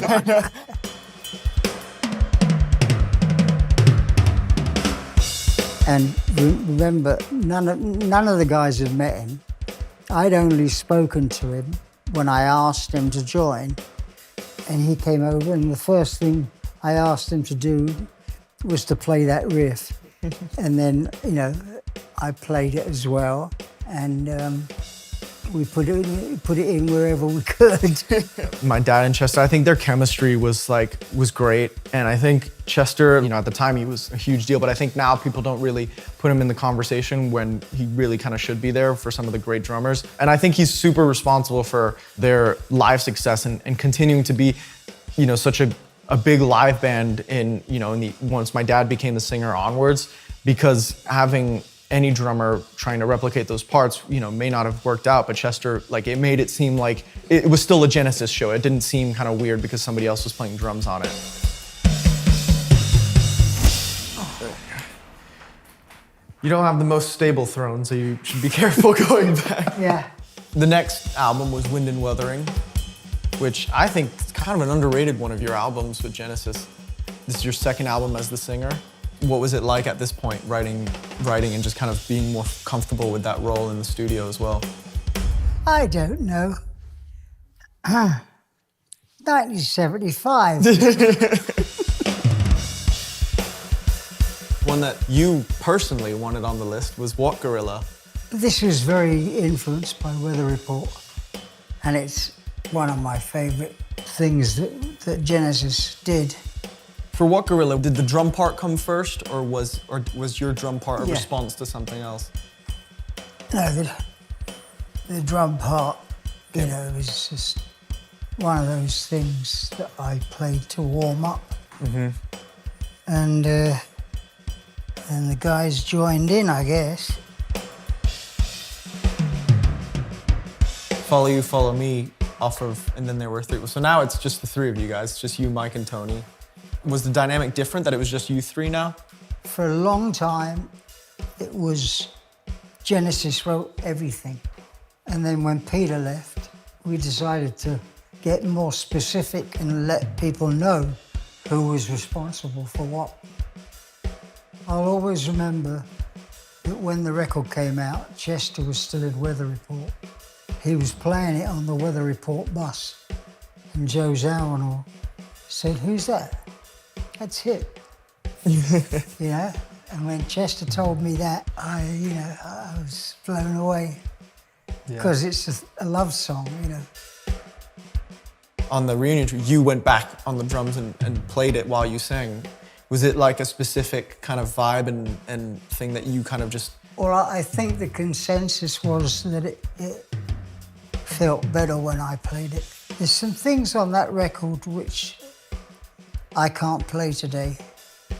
And remember, none of the guys had met him. I'd only spoken to him when I asked him to join, and he came over, and the first thing I asked him to do was to play that riff. And then, you know, I played it as well, and we put it in wherever we could. My dad and Chester, I think their chemistry was great. And I think Chester, you know, at the time he was a huge deal, but I think now people don't really put him in the conversation when he really kind of should be there for some of the great drummers. And I think he's super responsible for their live success and continuing to be, you know, such a big live band in, you know, once my dad became the singer onwards, because having any drummer trying to replicate those parts, you know, may not have worked out, but Chester, like, it made it seem like it was still a Genesis show. It didn't seem kind of weird because somebody else was playing drums on it. You don't have the most stable throne, so you should be careful going back. Yeah. The next album was Wind and Wuthering, which I think is kind of an underrated one of your albums with Genesis. This is your second album as the singer. What was it like at this point, writing and just kind of being more comfortable with that role in the studio as well? I don't know. 1975. One that you personally wanted on the list was What Gorilla? This was very influenced by Weather Report, and it's one of my favorite things that Genesis did. For What Gorilla, did the drum part come first, or was your drum part a Yeah. response to something else? No, the drum part, you know, was just one of those things that I played to warm up. Mm-hmm. And the guys joined in, I guess. Follow You, Follow Me off of, and then there were three. So now it's just the three of you guys, it's just you, Mike, and Tony. Was the dynamic different that it was just you three now? For a long time, it was Genesis wrote everything. And then when Peter left, we decided to get more specific and let people know who was responsible for what. I'll always remember that when the record came out, Chester was still in Weather Report. He was playing it on the Weather Report bus. And Joe Zawinul said, "Who's that?" That's Hip. You know? And when Chester told me that, I was blown away. Because it's a love song, you know. On the reunion tour, you went back on the drums and played it while you sang. Was it like a specific kind of vibe and thing that you kind of just... Well, I think the consensus was that it felt better when I played it. There's some things on that record which I can't play today.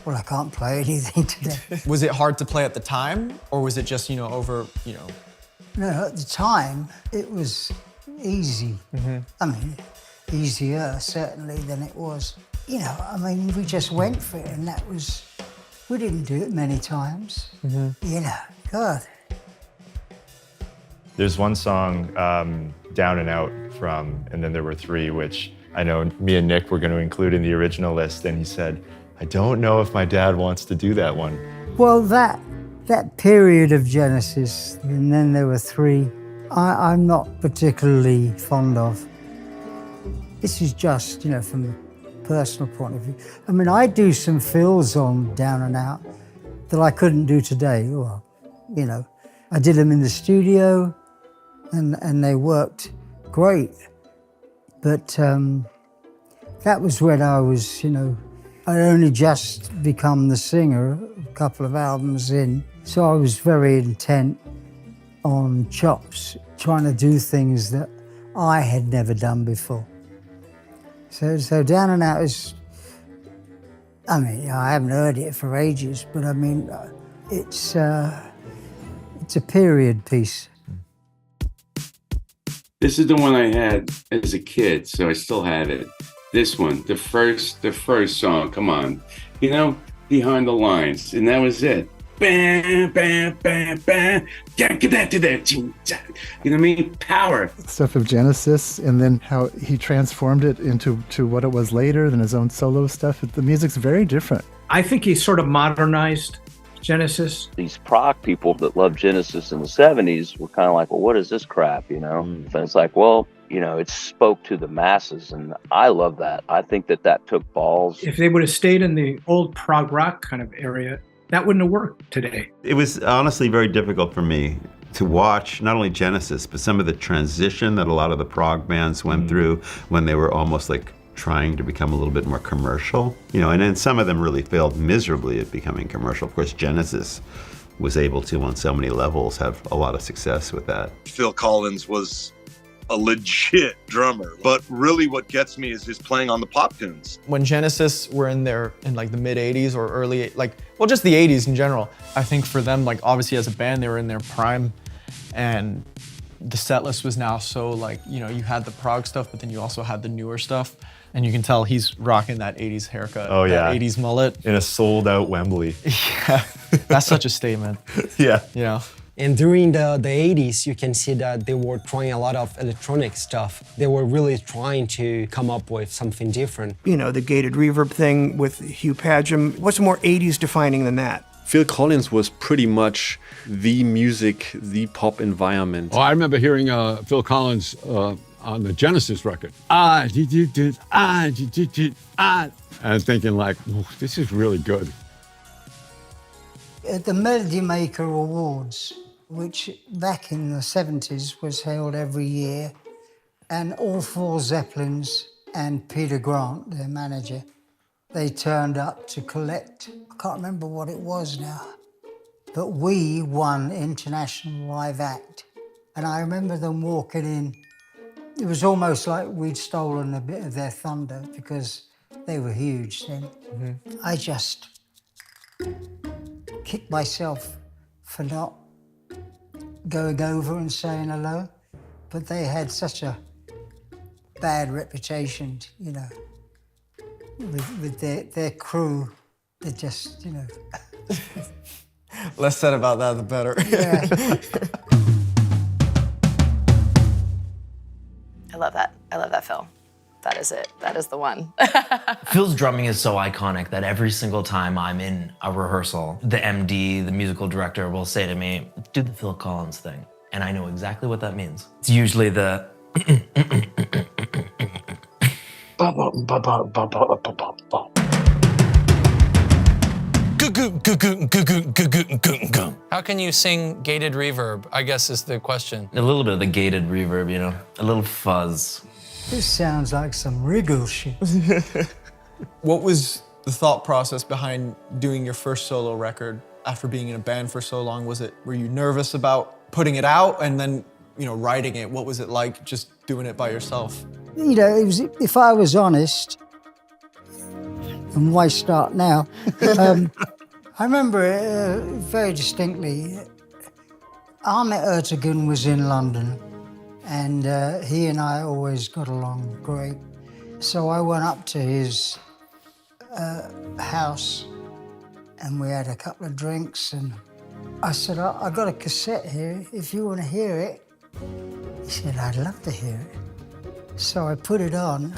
Well, I can't play anything today. Was it hard to play at the time, or was it just, over, No, at the time, it was easy. Mm-hmm. I mean, easier, certainly, than it was. We just went for it, and we didn't do it many times. Mm-hmm. God. There's one song, Down and Out from, and then there were three, which I know me and Nick were going to include in the original list, and he said, I don't know if my dad wants to do that one. Well, that period of Genesis, and then there were three, I'm not particularly fond of. This is just, from a personal point of view. I mean, I do some fills on Down and Out that I couldn't do today. Well, I did them in the studio, and they worked great. But that was when I was, I'd only just become the singer a couple of albums in. So I was very intent on chops, trying to do things that I had never done before. So Down and Out is, I haven't heard it for ages, but it's a period piece. This is the one I had as a kid, so I still have it. This one, the first song, come on. Behind the Lines, and that was it. Bam, bam, bam, bam. Get that to that. You know what I mean? Power. Stuff of Genesis, and then how he transformed it into what it was later, than his own solo stuff. The music's very different. I think he sort of modernized Genesis. These prog people that loved Genesis in the 70s were kind of like, well, what is this crap, And it's like, well, it spoke to the masses, and I love that. I think that took balls. If they would have stayed in the old prog rock kind of area, that wouldn't have worked today. It was honestly very difficult for me to watch not only Genesis, but some of the transition that a lot of the prog bands went through when they were almost like trying to become a little bit more commercial, and then some of them really failed miserably at becoming commercial. Of course, Genesis was able to, on so many levels, have a lot of success with that. Phil Collins was a legit drummer, but really what gets me is his playing on the pop tunes. When Genesis were in like the mid 80s or early, just the 80s in general, I think for them, obviously as a band, they were in their prime, and the set list was now so you had the prog stuff, but then you also had the newer stuff. And you can tell he's rocking that 80s haircut, Oh, yeah. that 80s mullet. In a sold out Wembley. Yeah, that's such a statement. Yeah. And during the 80s, you can see that they were trying a lot of electronic stuff. They were really trying to come up with something different. The gated reverb thing with Hugh Padgham. What's more 80s defining than that? Phil Collins was pretty much the music, the pop environment. Oh, I remember hearing Phil Collins on the Genesis record. And thinking this is really good. At the Melody Maker Awards, which back in the 70s was held every year, and all four Zeppelins and Peter Grant, their manager. They turned up to collect, I can't remember what it was now, but we won International Live Act. And I remember them walking in. It was almost like we'd stolen a bit of their thunder because they were huge then. I just kicked myself for not going over and saying hello, but they had such a bad reputation, you know, with their crew. They just, you know. Less said about that, the better. Yeah. I love that. I love that, Phil. That is it. That is the one. Phil's drumming is so iconic that every single time I'm in a rehearsal, the MD, the musical director, will say to me, do the Phil Collins thing. And I know exactly what that means. It's usually the How can you sing gated reverb, I guess is the question. a little bit of the gated reverb, you know, a little fuzz. This sounds like some Wriggle shit. What was the thought process behind doing your first solo record after being in a band for so long? Were you nervous about putting it out and then, you know, writing it? What was it like just doing it by yourself? You know, it was, if I was honest, and why start now? I remember very distinctly, Ahmet Ertegun was in London, and he and I always got along great. So I went up to his house, and we had a couple of drinks, and I said, I got a cassette here, if you want to hear it. He said, I'd love to hear it. So I put it on,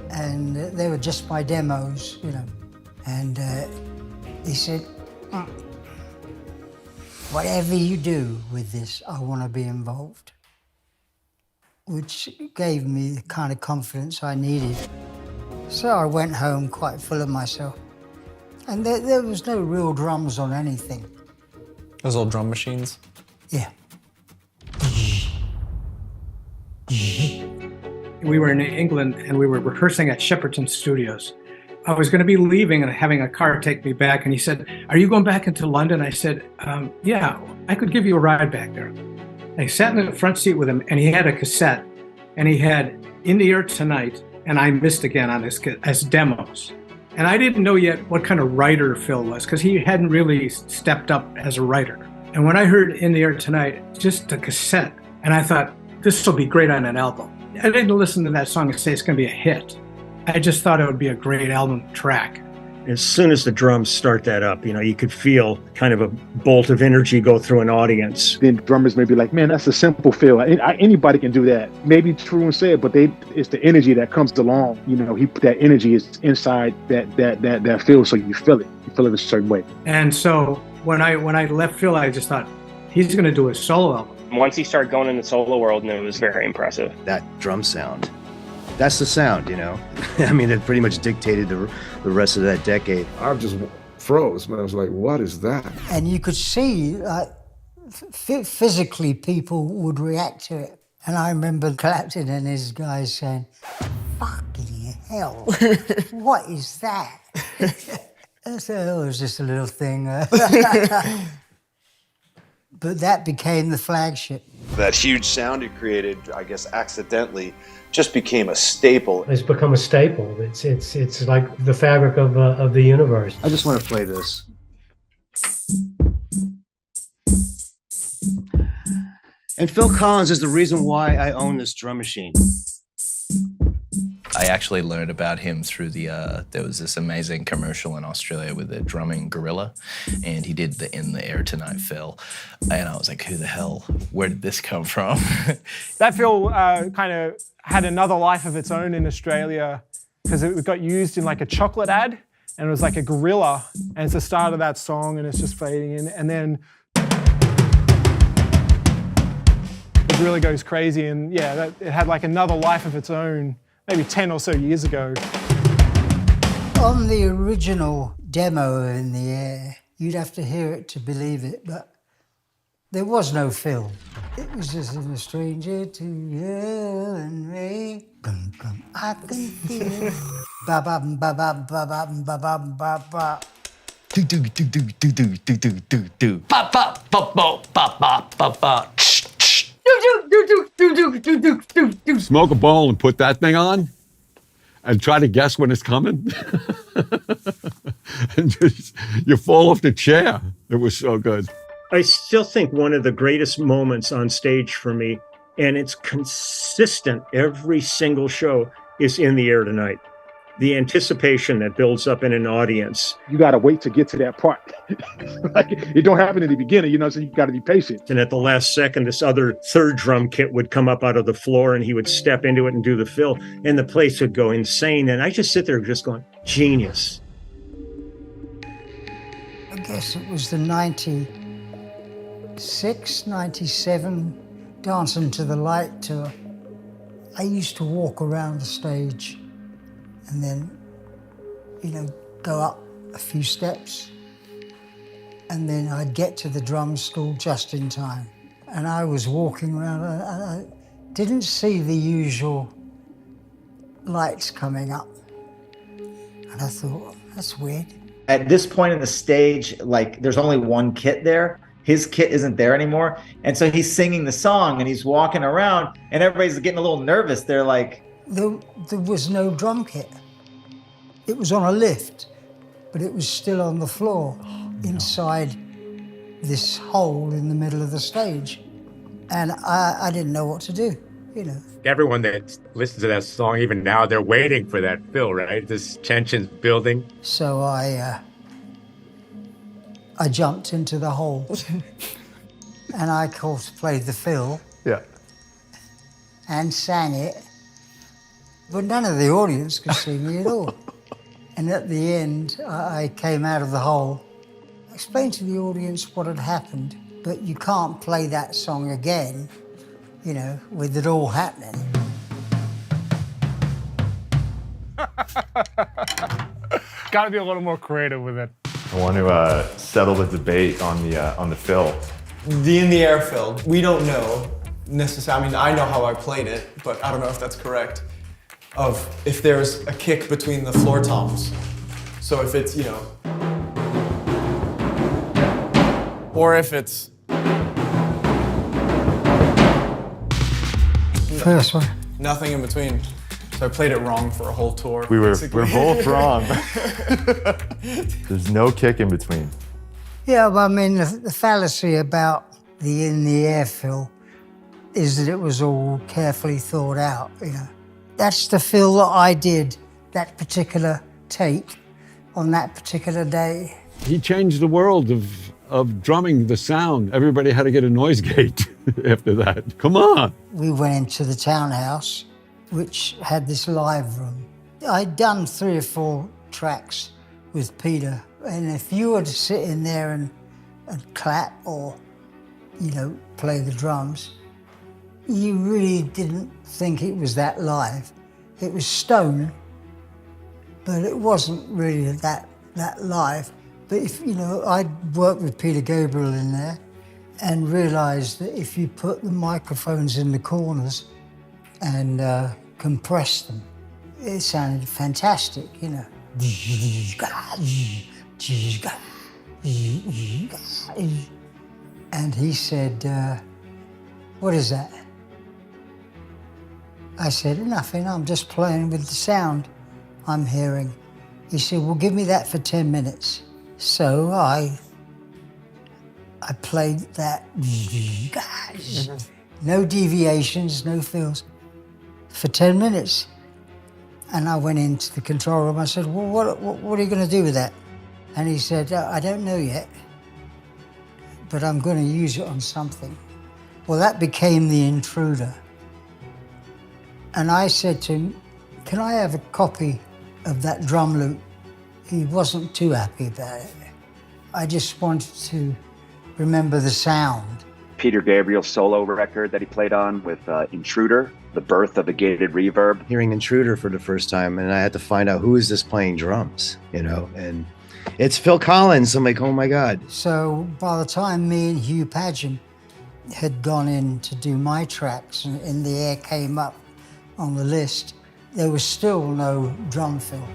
and they were just my demos, you know. And he said, whatever you do with this, I want to be involved. Which gave me the kind of confidence I needed. So I went home quite full of myself. And there was no real drums on anything. Those old drum machines? Yeah. We were in England and we were rehearsing at Shepperton Studios. I was going to be leaving and having a car take me back, and he said, are you going back into London? I said, yeah, I could give you a ride back there. I sat in the front seat with him, and he had a cassette, and he had In the Air Tonight and I Missed Again on his as demos. And I didn't know yet what kind of writer Phil was, because he hadn't really stepped up as a writer. And when I heard In the Air Tonight, just a cassette, and I thought, this will be great on an album. I didn't listen to that song and say it's going to be a hit. I just thought it would be a great album track. As soon as the drums start that up, you know, you could feel kind of a bolt of energy go through an audience. Then drummers may be like, man, that's a simple feel. Anybody can do that. Maybe true and say it, but it's the energy that comes along. You know, that energy is inside that feel, so you feel it. You feel it a certain way. And so when I left Phil, I just thought, he's going to do a solo album. Once he started going in the solo world, and it was very impressive. That drum sound. That's the sound, you know. I mean, it pretty much dictated the rest of that decade. I just froze, man. I was like, what is that? And you could see, like, physically people would react to it. And I remember Clapton and his guys saying, fucking hell, what is that? So it was just a little thing. But that became the flagship. That huge sound it created, I guess accidentally, just became a staple. It's become a staple. It's like the fabric of the universe. I just want to play this. And Phil Collins is the reason why I own this drum machine. I actually learned about him through there was this amazing commercial in Australia with a drumming gorilla, and he did the In the Air Tonight Phil. And I was like, who the hell, where did this come from? That Phil kind of had another life of its own in Australia because it got used in like a chocolate ad, and it was like a gorilla, and it's the start of that song, and it's just fading in, and then it really goes crazy, and yeah, it had like another life of its own. Maybe 10 or so years ago. On the original demo In the Air, you'd have to hear it to believe it, but There was no Phil. It was just a stranger to you and me. Gum, gum, I can feel it. Ba ba ba ba ba ba ba ba ba ba. Do do do do do do do do do do. Ba ba ba ba ba ba ba ba. Smoke a bowl and put that thing on and try to guess when it's coming. And just, you fall off the chair. It was so good. I still think one of the greatest moments on stage for me, and it's consistent every single show, is In the Air Tonight. The anticipation that builds up in an audience. You got to wait to get to that part. Like, it don't happen in the beginning, so you got to be patient. And at the last second, this other third drum kit would come up out of the floor and he would step into it and do the fill, and the place would go insane. And I just sit there just going, genius. I guess it was the 96, 97 Dancing to the Light tour. I used to walk around the stage and then, go up a few steps. And then I'd get to the drum school just in time. And I was walking around and I didn't see the usual lights coming up. And I thought, that's weird. At this point in the stage, there's only one kit there. His kit isn't there anymore. And so he's singing the song and he's walking around and everybody's getting a little nervous. They're like... There was no drum kit. It was on a lift, but it was still on the floor inside this hole in the middle of the stage. And I didn't know what to do, Everyone that listens to that song, even now, they're waiting for that fill, right? This tension's building. So I jumped into the hole and I, of course, played the fill. Yeah. And sang it, but none of the audience could see me at all. And at the end, I came out of the hole. I explained to the audience what had happened, but you can't play that song again, with it all happening. Got to be a little more creative with it. I want to settle the debate on the fill. The In the Air fill, we don't know necessarily. I mean, I know how I played it, but I don't know if that's correct. Of if there's a kick between the floor toms. So if it's, or if it's... First one. Nothing in between. So I played it wrong for a whole tour. We're both wrong. There's no kick in between. Yeah, well, I mean, the fallacy about the In the Air fill is that it was all carefully thought out, That's the fill that I did, that particular take, on that particular day. He changed the world of drumming, the sound. Everybody had to get a noise gate after that. Come on. We went into the townhouse, which had this live room. I'd done 3 or 4 tracks with Peter, and if you were to sit in there and clap or, play the drums, you really didn't think it was that live. It was stone, but it wasn't really that live. But if, I'd worked with Peter Gabriel in there and realized that if you put the microphones in the corners and compressed them, it sounded fantastic, And he said, what is that? I said, nothing, I'm just playing with the sound I'm hearing. He said, well, give me that for 10 minutes. So I played that, no deviations, no fills, for 10 minutes. And I went into the control room. I said, well, what are you going to do with that? And he said, I don't know yet, but I'm going to use it on something. Well, that became The Intruder. And I said to him, can I have a copy of that drum loop? He wasn't too happy about it. I just wanted to remember the sound. Peter Gabriel's solo record that he played on with Intruder, the birth of the gated reverb. Hearing Intruder for the first time, and I had to find out who is this playing drums, and it's Phil Collins. I'm like, oh my God. So by the time me and Hugh Padgham had gone in to do my tracks and In the Air came up on the list, there was still no drum fill.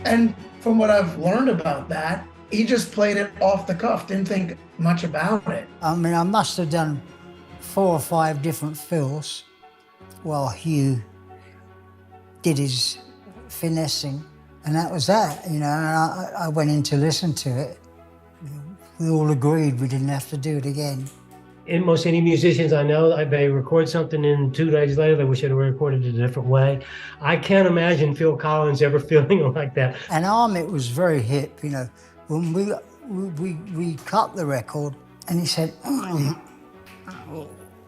And from what I've learned about that, he just played it off the cuff, didn't think much about it. I mean, I must have done 4 or 5 different fills while Hugh did his finessing, and that was that, you know, and I went in to listen to it. We all agreed we didn't have to do it again. In most any musicians I know, they record something and 2 days later they wish they'd recorded it a different way. I can't imagine Phil Collins ever feeling like that. And Amit was very hip, you know. When we cut the record, and he said,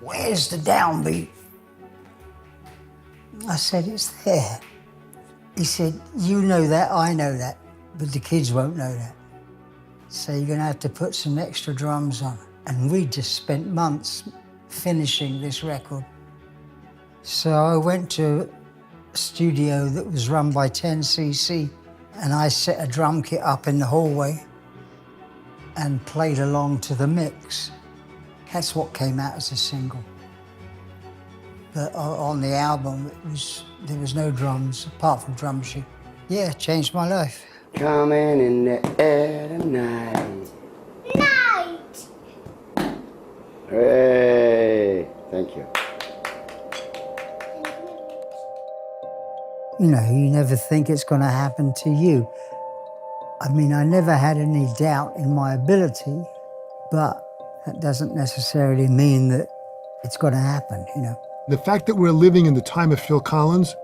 "Where's the downbeat?" I said, "It's there." He said, "You know that, I know that, but the kids won't know that. So you're gonna have to put some extra drums on." And we just spent months finishing this record. So I went to a studio that was run by 10cc, and I set a drum kit up in the hallway and played along to the mix. That's what came out as a single. But on the album, there was no drums, apart from drum sheet. Yeah, it changed my life. Coming in the air tonight. Night! Hey, thank you. You know, you never think it's going to happen to you. I mean, I never had any doubt in my ability, but that doesn't necessarily mean that it's going to happen, you know. The fact that we're living in the time of Phil Collins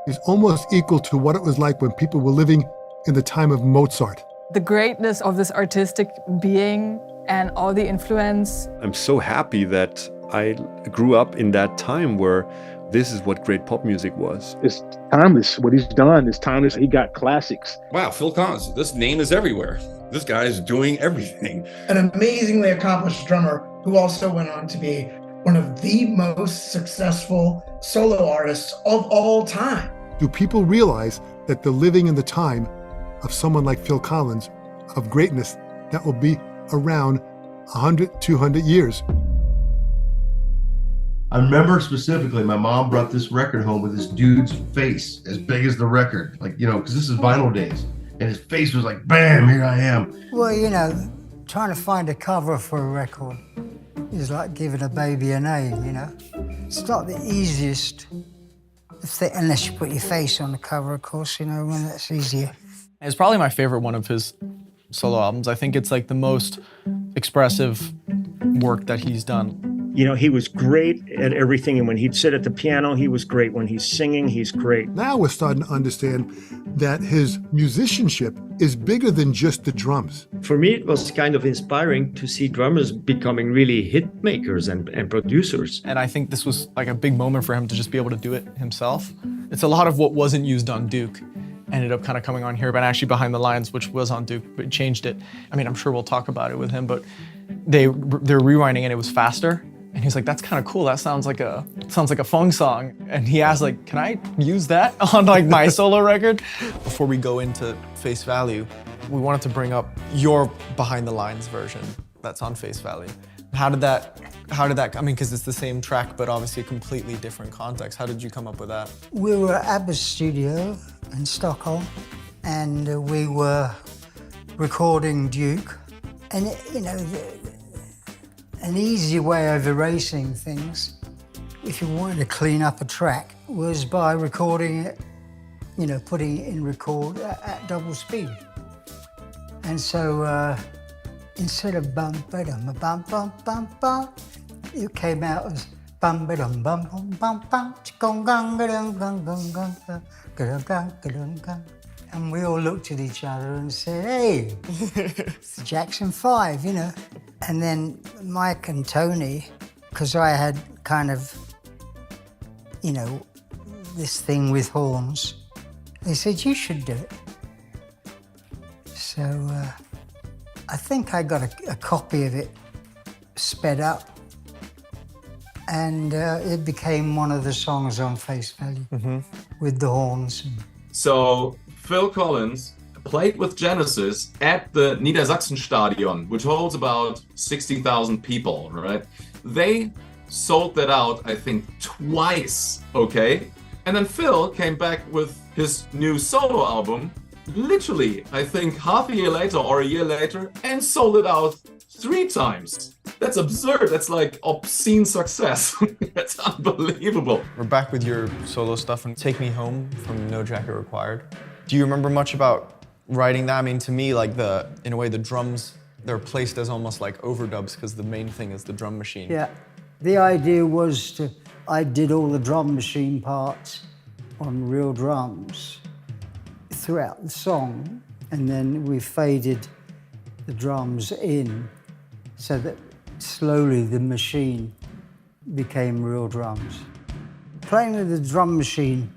is almost equal to what it was like when people were living in the time of Mozart. The greatness of this artistic being and all the influence. I'm so happy that I grew up in that time where this is what great pop music was. It's timeless. What he's done is timeless. He got classics. Wow, Phil Collins, this name is everywhere. This guy is doing everything. An amazingly accomplished drummer who also went on to be one of the most successful solo artists of all time. Do people realize that they're living in the time of someone like Phil Collins, of greatness that will be around 100, 200 years? I remember specifically my mom brought this record home with this dude's face as big as the record, like, you know, because this is vinyl days. And his face was like, bam, here I am. Well, you know, trying to find a cover for a record is like giving a baby a name, you know. It's not the easiest, unless you put your face on the cover, of course, you know, when that's easier. It's probably my favorite one of his solo albums. I think it's like the most expressive work that he's done. You know, he was great at everything, and when he'd sit at the piano, he was great. When he's singing, he's great. Now we're starting to understand that his musicianship is bigger than just the drums. For me, it was kind of inspiring to see drummers becoming really hit makers and producers. And I think this was like a big moment for him to just be able to do it himself. It's a lot of what wasn't used on Duke ended up kind of coming on here, but actually Behind the Lines, which was on Duke, but changed it. I mean, I'm sure we'll talk about it with him, but they're rewinding and it was faster. And he's like, that's kind of cool. That sounds like a funk song. And he asked, like, can I use that on like my solo record? Before we go into Face Value, we wanted to bring up your Behind the Lines version that's on Face Value. How did that, I mean, because it's the same track, but obviously a completely different context. How did you come up with that? We were at ABBA's studio in Stockholm, and we were recording Duke. And, you know, an easy way of erasing things, if you wanted to clean up a track, was by recording it, you know, putting it in record at double speed. And so instead of bum ba dum bum bum bum bum, it came out as bum ba dum bum bum bum bum gong gong gong gong gong gong gong gong gong gong. And we all looked at each other and said, hey, it's the Jackson 5, you know. And then Mike and Tony, because I had kind of, you know, this thing with horns, they said, you should do it. So I think I got a copy of it sped up, and it became one of the songs on Face Value with the horns. So Phil Collins played with Genesis at the Niedersachsenstadion, which holds about 60,000 people, right? They sold that out, I think, twice, okay? And then Phil came back with his new solo album, literally, I think half a year later or a year later, and sold it out 3 times. That's absurd. That's like obscene success. That's unbelievable. We're back with your solo stuff and Take Me Home from No Jacket Required. Do you remember much about writing that? I mean, to me, like in a way, the drums, they're placed as almost like overdubs because the main thing is the drum machine. Yeah. The idea was I did all the drum machine parts on real drums throughout the song, and then we faded the drums in so that slowly the machine became real drums. Playing with the drum machine,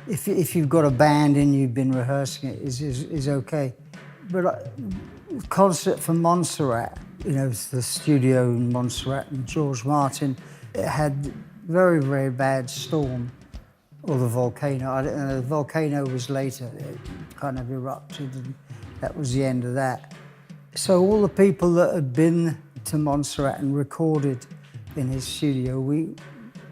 if you've got a band and you've been rehearsing it, is okay. But concert for Montserrat, you know, the studio in Montserrat and George Martin, it had very, very bad storm, or the volcano. I don't know, the volcano was later. It kind of erupted, and that was the end of that. So all the people that had been to Montserrat and recorded in his studio, we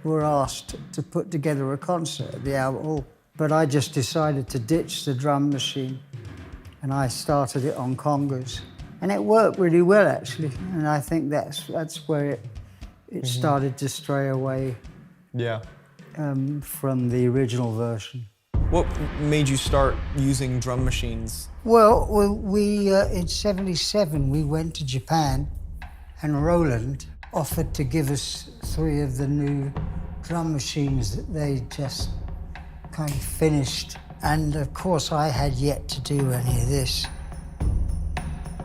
were asked to put together a concert at the Albert Hall. But I just decided to ditch the drum machine, and I started it on congas. And it worked really well, actually. And I think that's where it started to stray away from the original version. What made you start using drum machines? Well, we in '77, we went to Japan, and Roland offered to give us 3 of the new drum machines that they just kind of finished. And of course, I had yet to do any of this.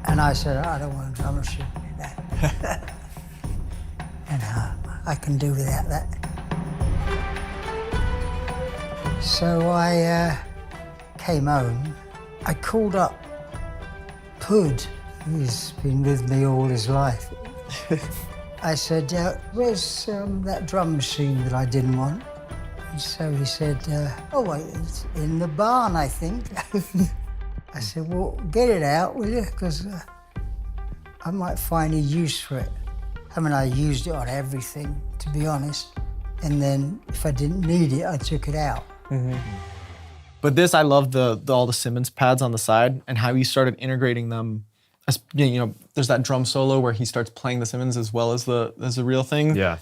And I said, I don't want a drum machine. And I can do without that. So I came home. I called up Pud, who's been with me all his life. I said, where's that drum machine that I didn't want? And so he said, oh, wait, it's in the barn, I think. I said, well, get it out, will you? Because I might find a use for it. I mean, I used it on everything, to be honest. And then if I didn't need it, I took it out. But this, I love all the Simmons pads on the side and how you started integrating them. As, you know, there's that drum solo where he starts playing the Simmons as well as the real thing. Yeah.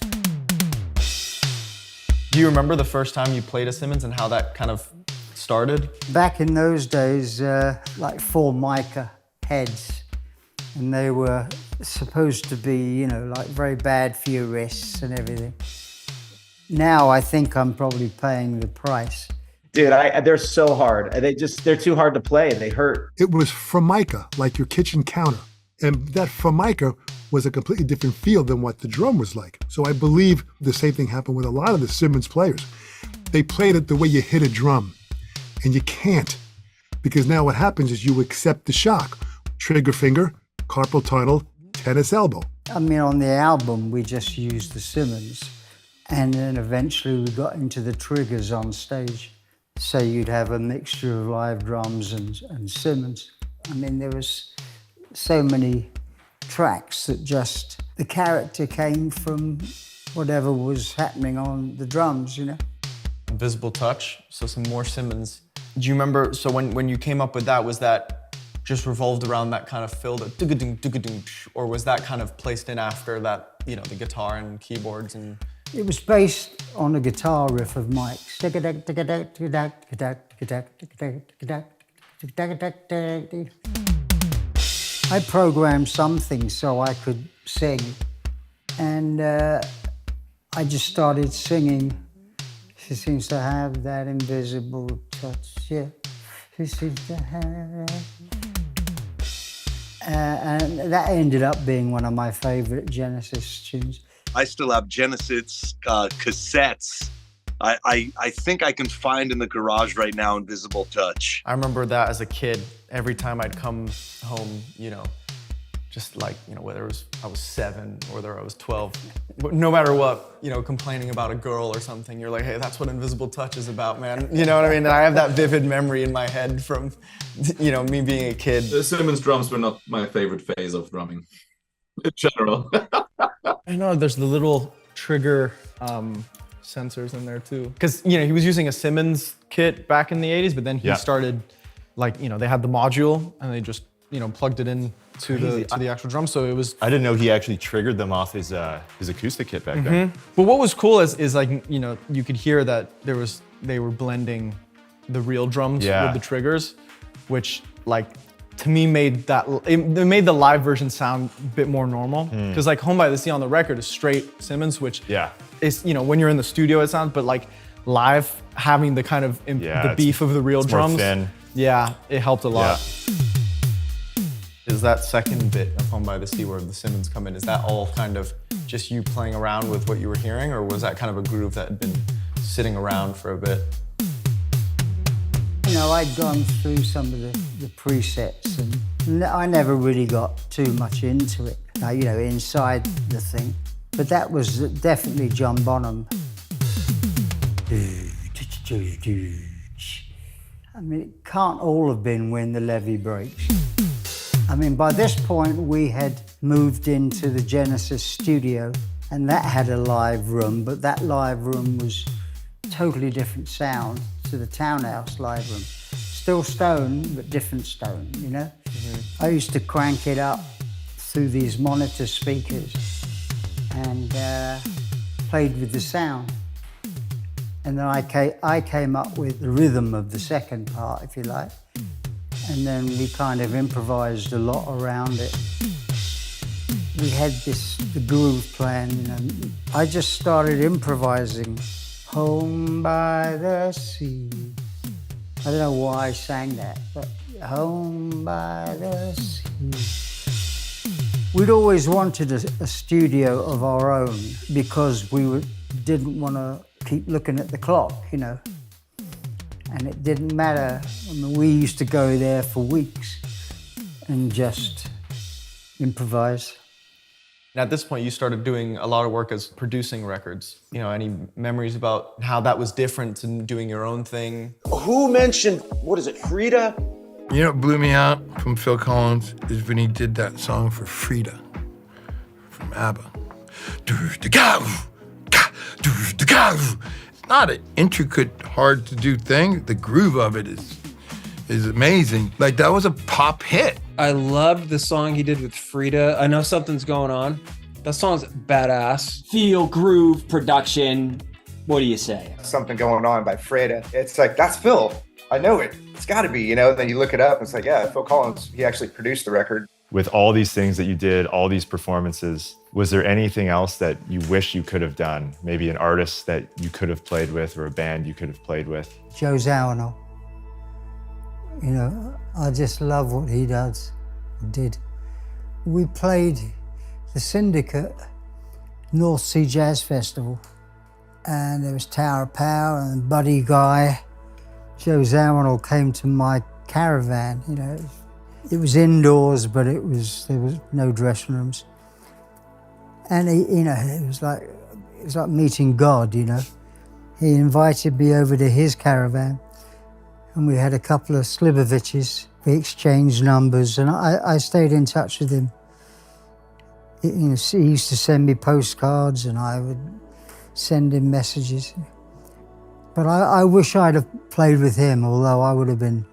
Do you remember the first time you played a Simmons and how that kind of started? Back in those days, like 4 mica heads, and they were supposed to be, you know, like very bad for your wrists and everything. Now I think I'm probably paying the price. Dude, they're so hard. They're too hard to play. They hurt. It was formica, like your kitchen counter. And that formica was a completely different feel than what the drum was like. So I believe the same thing happened with a lot of the Simmons players. They played it the way you hit a drum. And you can't. Because now what happens is you accept the shock. Trigger finger, carpal tunnel, tennis elbow. I mean, on the album, we just used the Simmons. And then eventually we got into the triggers on stage. So you'd have a mixture of live drums and Simmons. I mean, there was so many tracks that just, the character came from whatever was happening on the drums, you know? Invisible Touch, so some more Simmons. Do you remember, so when you came up with that, was that just revolved around that kind of fill, the or was that kind of placed in after that, you know, the guitar and keyboards and... It was based on a guitar riff of Mike's. I programmed something so I could sing, and I just started singing. She seems to have that invisible touch, yeah. She seems to have that. And that ended up being one of my favorite Genesis tunes. I still have Genesis cassettes. I think I can find in the garage right now Invisible Touch. I remember that as a kid. Every time I'd come home, you know, just like, whether I was 7 or whether I was 12, no matter what, complaining about a girl or something, you're like, hey, that's what Invisible Touch is about, man. You know what I mean? And I have that vivid memory in my head from, me being a kid. The Simmons drums were not my favorite phase of drumming in general. I know there's the little trigger sensors in there too. Because, he was using a Simmons kit back in the 80s, but then he started, like, they had the module and they just, plugged it in to the actual drum. So it was. I didn't know he actually triggered them off his acoustic kit back then. But what was cool is like, you could hear that they were blending the real drums with the triggers, which like to me made it made the live version sound a bit more normal. Because like Home by the Sea on the record is straight Simmons, which is, when you're in the studio it sounds, but like live having the kind of the beef of the real drums. More thin. Yeah, it helped a lot. Is that second bit of Home by the Sea where the Simmons come in, is that all kind of just you playing around with what you were hearing, or was that kind of a groove that had been sitting around for a bit? I'd gone through some of the presets and I never really got too much into it, inside the thing. But that was definitely John Bonham. I mean, it can't all have been When the Levee Breaks. I mean, by this point, we had moved into the Genesis studio, and that had a live room, but that live room was totally different sound to the Townhouse live room. Still Stone, but different Stone, I used to crank it up through these monitor speakers and played with the sound. And then I came up with the rhythm of the second part, if you like. And then we kind of improvised a lot around it. We had the groove plan, I just started improvising. Home by the sea. I don't know why I sang that, but home by the sea. We'd always wanted a studio of our own because we didn't want to keep looking at the clock, And it didn't matter. I mean, we used to go there for weeks and just improvise. At this point, you started doing a lot of work as producing records. Any memories about how that was different to doing your own thing? Who mentioned, Frida? What blew me out from Phil Collins is when he did that song for Frida from ABBA. It's not an intricate, hard to do thing. The groove of it is amazing. Like, that was a pop hit. I loved the song he did with Frida. I Know Something's Going On. That song's badass. Feel, groove, production. What do you say? Something Going On by Frida. It's like, that's Phil. I know it. It's got to be, Then you look it up, and it's like, yeah, Phil Collins, he actually produced the record. With all these things that you did, all these performances, was there anything else that you wish you could have done? Maybe an artist that you could have played with or a band you could have played with? Joe Zawinul. I just love what he did. We played the Syndicate North Sea Jazz Festival, and there was Tower of Power and Buddy Guy. Joe Zawinul came to my caravan, It was indoors, but there was no dressing rooms. And he, it was like meeting God, He invited me over to his caravan, and we had a couple of Sliboviches. We exchanged numbers, and I stayed in touch with him. He used to send me postcards, and I would send him messages. But I wish I'd have played with him, although I would have been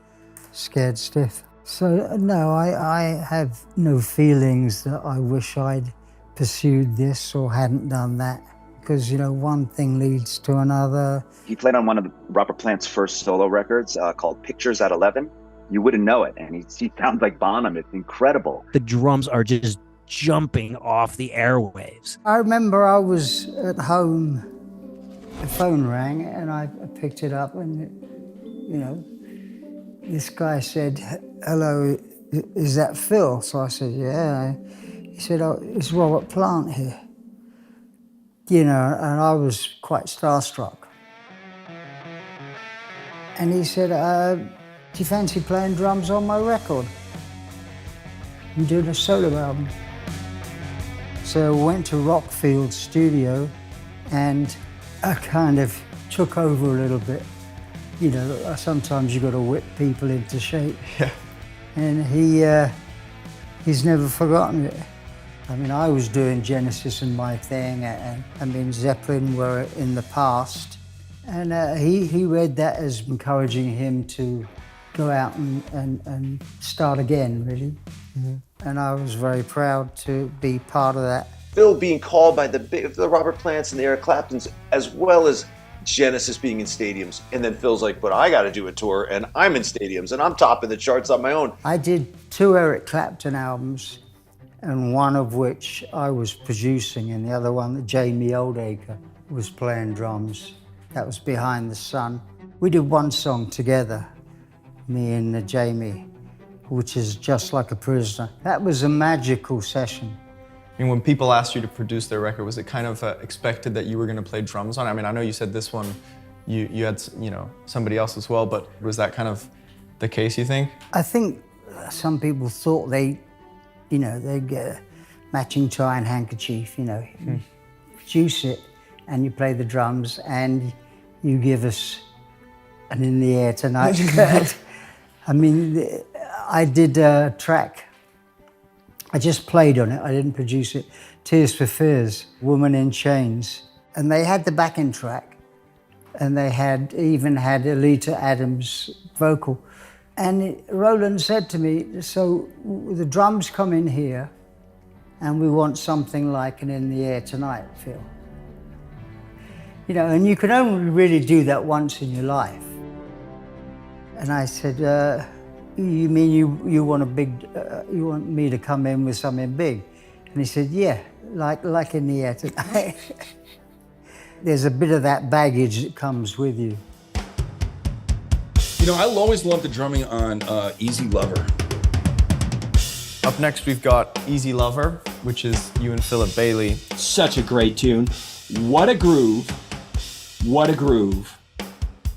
scared stiff. So no, I have no feelings that I wish I'd pursued this or hadn't done that, because one thing leads to another. He played on one of Robert Plant's first solo records called Pictures at 11. You wouldn't know it, and he sounds like Bonham. It's incredible. The drums are just jumping off the airwaves. I remember I was at home, the phone rang, and I picked it up, and this guy said, "Hello, is that Phil?" So I said, "Yeah." He said, "Oh, it's Robert Plant here." And I was quite starstruck. And he said, "Do you fancy playing drums on my record?" I'm doing a solo album. So I went to Rockfield's studio and I kind of took over a little bit. You know, sometimes you got to whip people into shape. Yeah. And he's never forgotten it. I mean, I was doing Genesis and my thing, and I mean, Zeppelin were in the past. And he read that as encouraging him to go out and start again, really. Mm-hmm. And I was very proud to be part of that. Phil being called by the Robert Plants and the Eric Claptons, as well as Genesis being in stadiums, and then Phil's like, but I got to do a tour, and I'm in stadiums, and I'm topping the charts on my own. I did 2 Eric Clapton albums, and one of which I was producing, and the other one that Jamie Oldacre was playing drums. That was Behind the Sun. We did one song together, me and Jamie, which is Just Like a Prisoner. That was a magical session. I mean, when people asked you to produce their record, was it kind of expected that you were going to play drums on it? I mean, I know you said this one, you had, you know, somebody else as well, but was that kind of the case, you think? I think some people thought they'd get a matching tie and handkerchief, you know. Produce it, and you play the drums, and you give us an In the Air Tonight. I mean, I did a track. I just played on it, I didn't produce it. Tears for Fears, Woman in Chains. And they had the backing track, and they even had Alita Adams' vocal. And Roland said to me, so the drums come in here, and we want something like an In the Air Tonight feel. You know, and you can only really do that once in your life. And I said, you mean you want you want me to come in with something big? And he said, yeah, like In the Air Tonight. There's a bit of that baggage that comes with you. You know, I'll always love the drumming on Easy Lover. Up next, we've got Easy Lover, which is you and Philip Bailey. Such a great tune. What a groove. What a groove.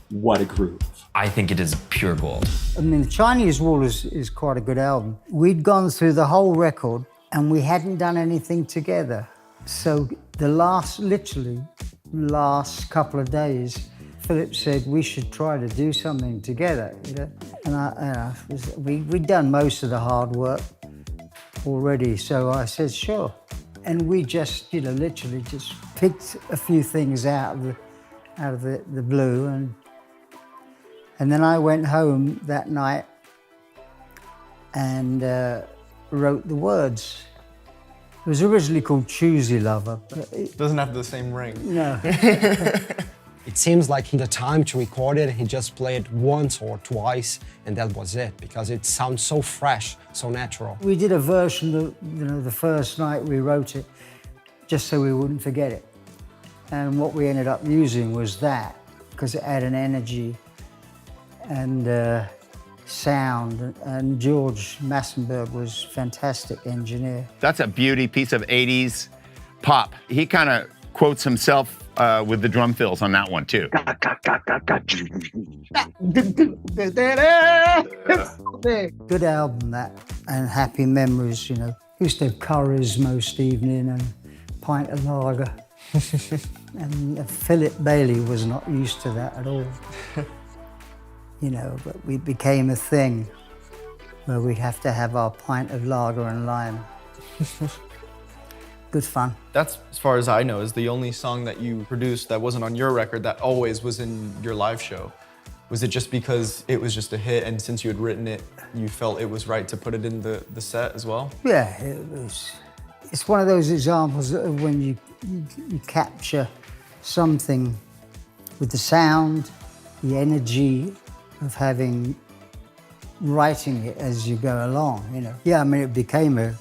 What a groove. I think it is pure gold. I mean, the Chinese Wall is quite a good album. We'd gone through the whole record and we hadn't done anything together. So the literally last couple of days, Philip said we should try to do something together, you know? And we'd done most of the hard work already, so I said, sure. And we just, literally just picked a few things out of the blue, and then I went home that night and wrote the words. It was originally called Choosy Lover, but it doesn't have the same ring. No. It seems like in the time to record it, he just played once or twice, and that was it, because it sounds so fresh, so natural. We did a version, the first night we wrote it, just so we wouldn't forget it. And what we ended up using was that, because it had an energy and sound, and George Massenburg was a fantastic engineer. That's a beauty piece of 80s pop. He kind of quotes himself with the drum fills on that one too. Good album, that, and happy memories, Used to have curries most evening and a pint of lager. And Philip Bailey was not used to that at all. But we became a thing where we'd have to have our pint of lager and lime. Good fun. That's, as far as I know, is the only song that you produced that wasn't on your record that always was in your live show. Was it just because it was just a hit, and since you had written it, you felt it was right to put it in the set as well? Yeah, it's one of those examples of when you capture something with the sound, the energy of writing it as you go along, Yeah, I mean, it became a,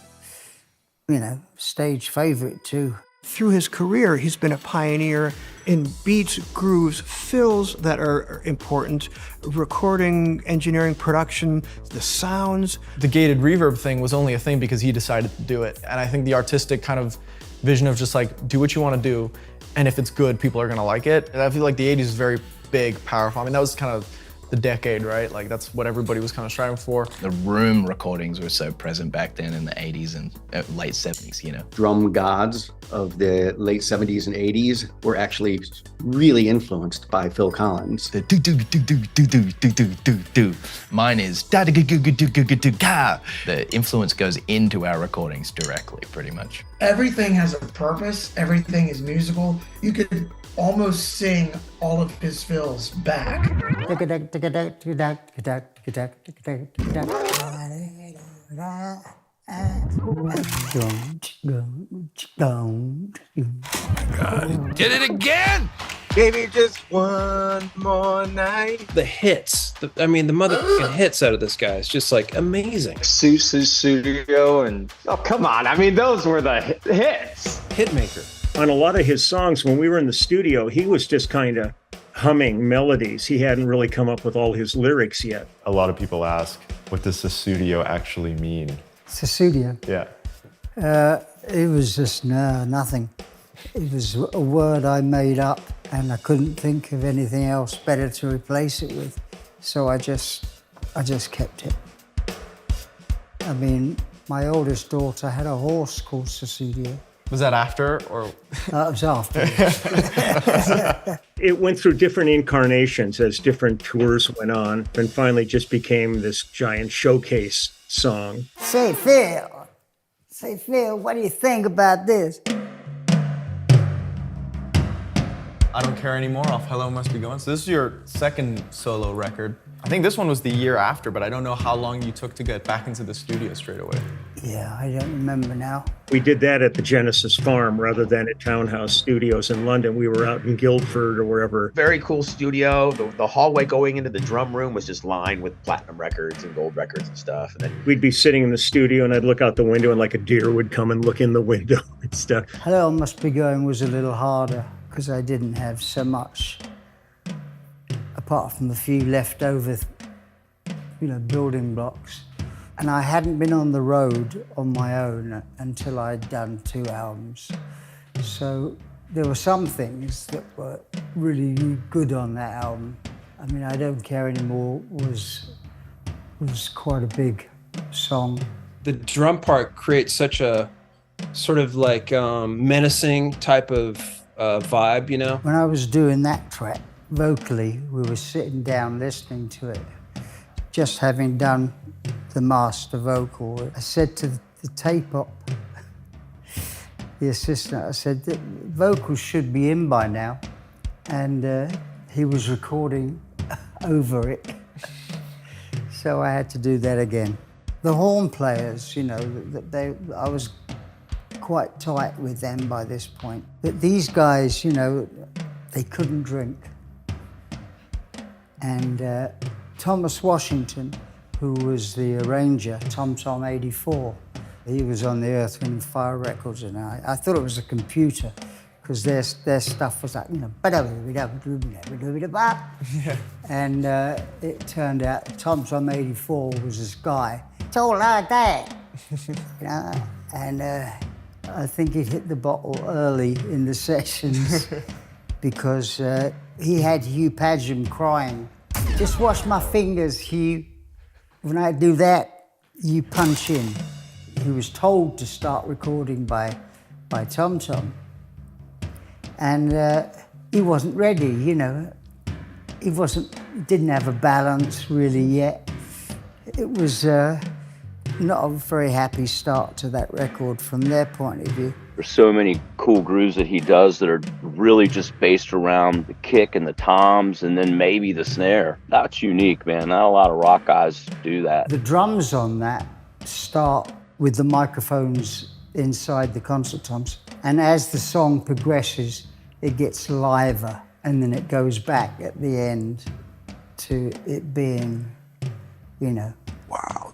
stage favorite too. Through his career, he's been a pioneer in beats, grooves, fills that are important, recording, engineering, production, the sounds. The gated reverb thing was only a thing because he decided to do it. And I think the artistic kind of vision of just like, do what you want to do, and if it's good, people are going to like it. And I feel like the 80s was very big, powerful. I mean, that was kind of the decade, right? Like that's what everybody was kind of striving for. The room recordings were so present back then in the 80s and late 70s, you know. Drum gods of the late 70s and 80s were actually really influenced by Phil Collins. The do. Mine is da da ga. The influence goes into our recordings directly, pretty much. Everything has a purpose. Everything is musical. You could almost sing all of his fills back. God, did it again! Baby, just one more night. The hits, the motherfucking hits out of this guy is just like amazing. Seuss's Studio and, oh, come on. I mean, those were the hits. Hitmaker. On a lot of his songs, when we were in the studio, he was just kind of humming melodies. He hadn't really come up with all his lyrics yet. A lot of people ask, what does Sussudio actually mean? Sussudio? Yeah. It was just nothing. It was a word I made up and I couldn't think of anything else better to replace it with. So I just kept it. I mean, my oldest daughter had a horse called Sussudio. Was that after or? That was after. It went through different incarnations as different tours went on and finally just became this giant showcase song. Say, Phil, what do you think about this? I Don't Care Anymore off Hello Must Be Going. So this is your second solo record. I think this one was the year after, but I don't know how long you took to get back into the studio straight away. Yeah, I don't remember now. We did that at the Genesis Farm rather than at Townhouse Studios in London. We were out in Guildford or wherever. Very cool studio. The hallway going into the drum room was just lined with platinum records and gold records and stuff. And then We'd be sitting in the studio and I'd look out the window and like a deer would come and look in the window and stuff. Hello Must Be Going was a little harder because I didn't have so much, apart from a few leftover, building blocks. And I hadn't been on the road on my own until I'd done 2 albums. So there were some things that were really good on that album. I mean, I Don't Care Anymore was quite a big song. The drum part creates such a sort of like menacing type of vibe, you know? When I was doing that track, vocally, we were sitting down listening to it, just having done the master vocal. I said to the tape op, the assistant, I said, the vocals should be in by now. And he was recording over it. So I had to do that again. The horn players, I was quite tight with them by this point. But these guys, they couldn't drink. And Thomas Washington, who was the arranger, Tom 84, he was on the Earth, Wind & Fire records, and I thought it was a computer, because their stuff was like, and it turned out Tom 84 was this guy. It's all like that, and I think it hit the bottle early in the sessions because he had Hugh Padgham crying. Just wash my fingers, Hugh. When I do that, you punch in. He was told to start recording by Tom Tom. And he wasn't ready, He didn't have a balance really yet. It was not a very happy start to that record from their point of view. There's so many cool grooves that he does that are really just based around the kick and the toms and then maybe the snare. That's unique, man. Not a lot of rock guys do that. The drums on that start with the microphones inside the concert toms. And as the song progresses, it gets liver and then it goes back at the end to it being, Wow,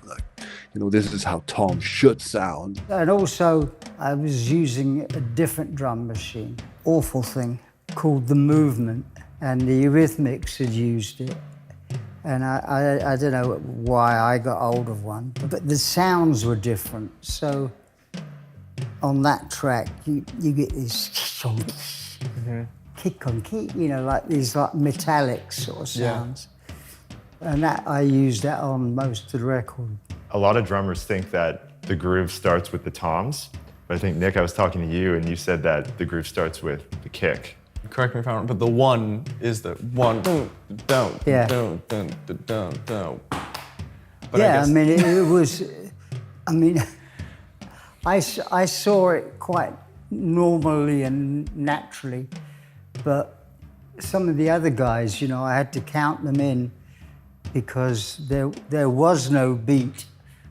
this is how Tom should sound. And also, I was using a different drum machine, awful thing, called The Movement, and the Eurythmics had used it. And I don't know why I got hold of one, but the sounds were different. So on that track, you get this kick on kick, like these like metallic sort of sounds. And I used that on most of the record. A lot of drummers think that the groove starts with the toms, but I think, Nick, I was talking to you and you said that the groove starts with the kick. Correct me if I'm wrong, but the one is the one. Yeah. But yeah, I mean, it was, I mean, I saw it quite normally and naturally, but some of the other guys, you know, I had to count them in because there was no beat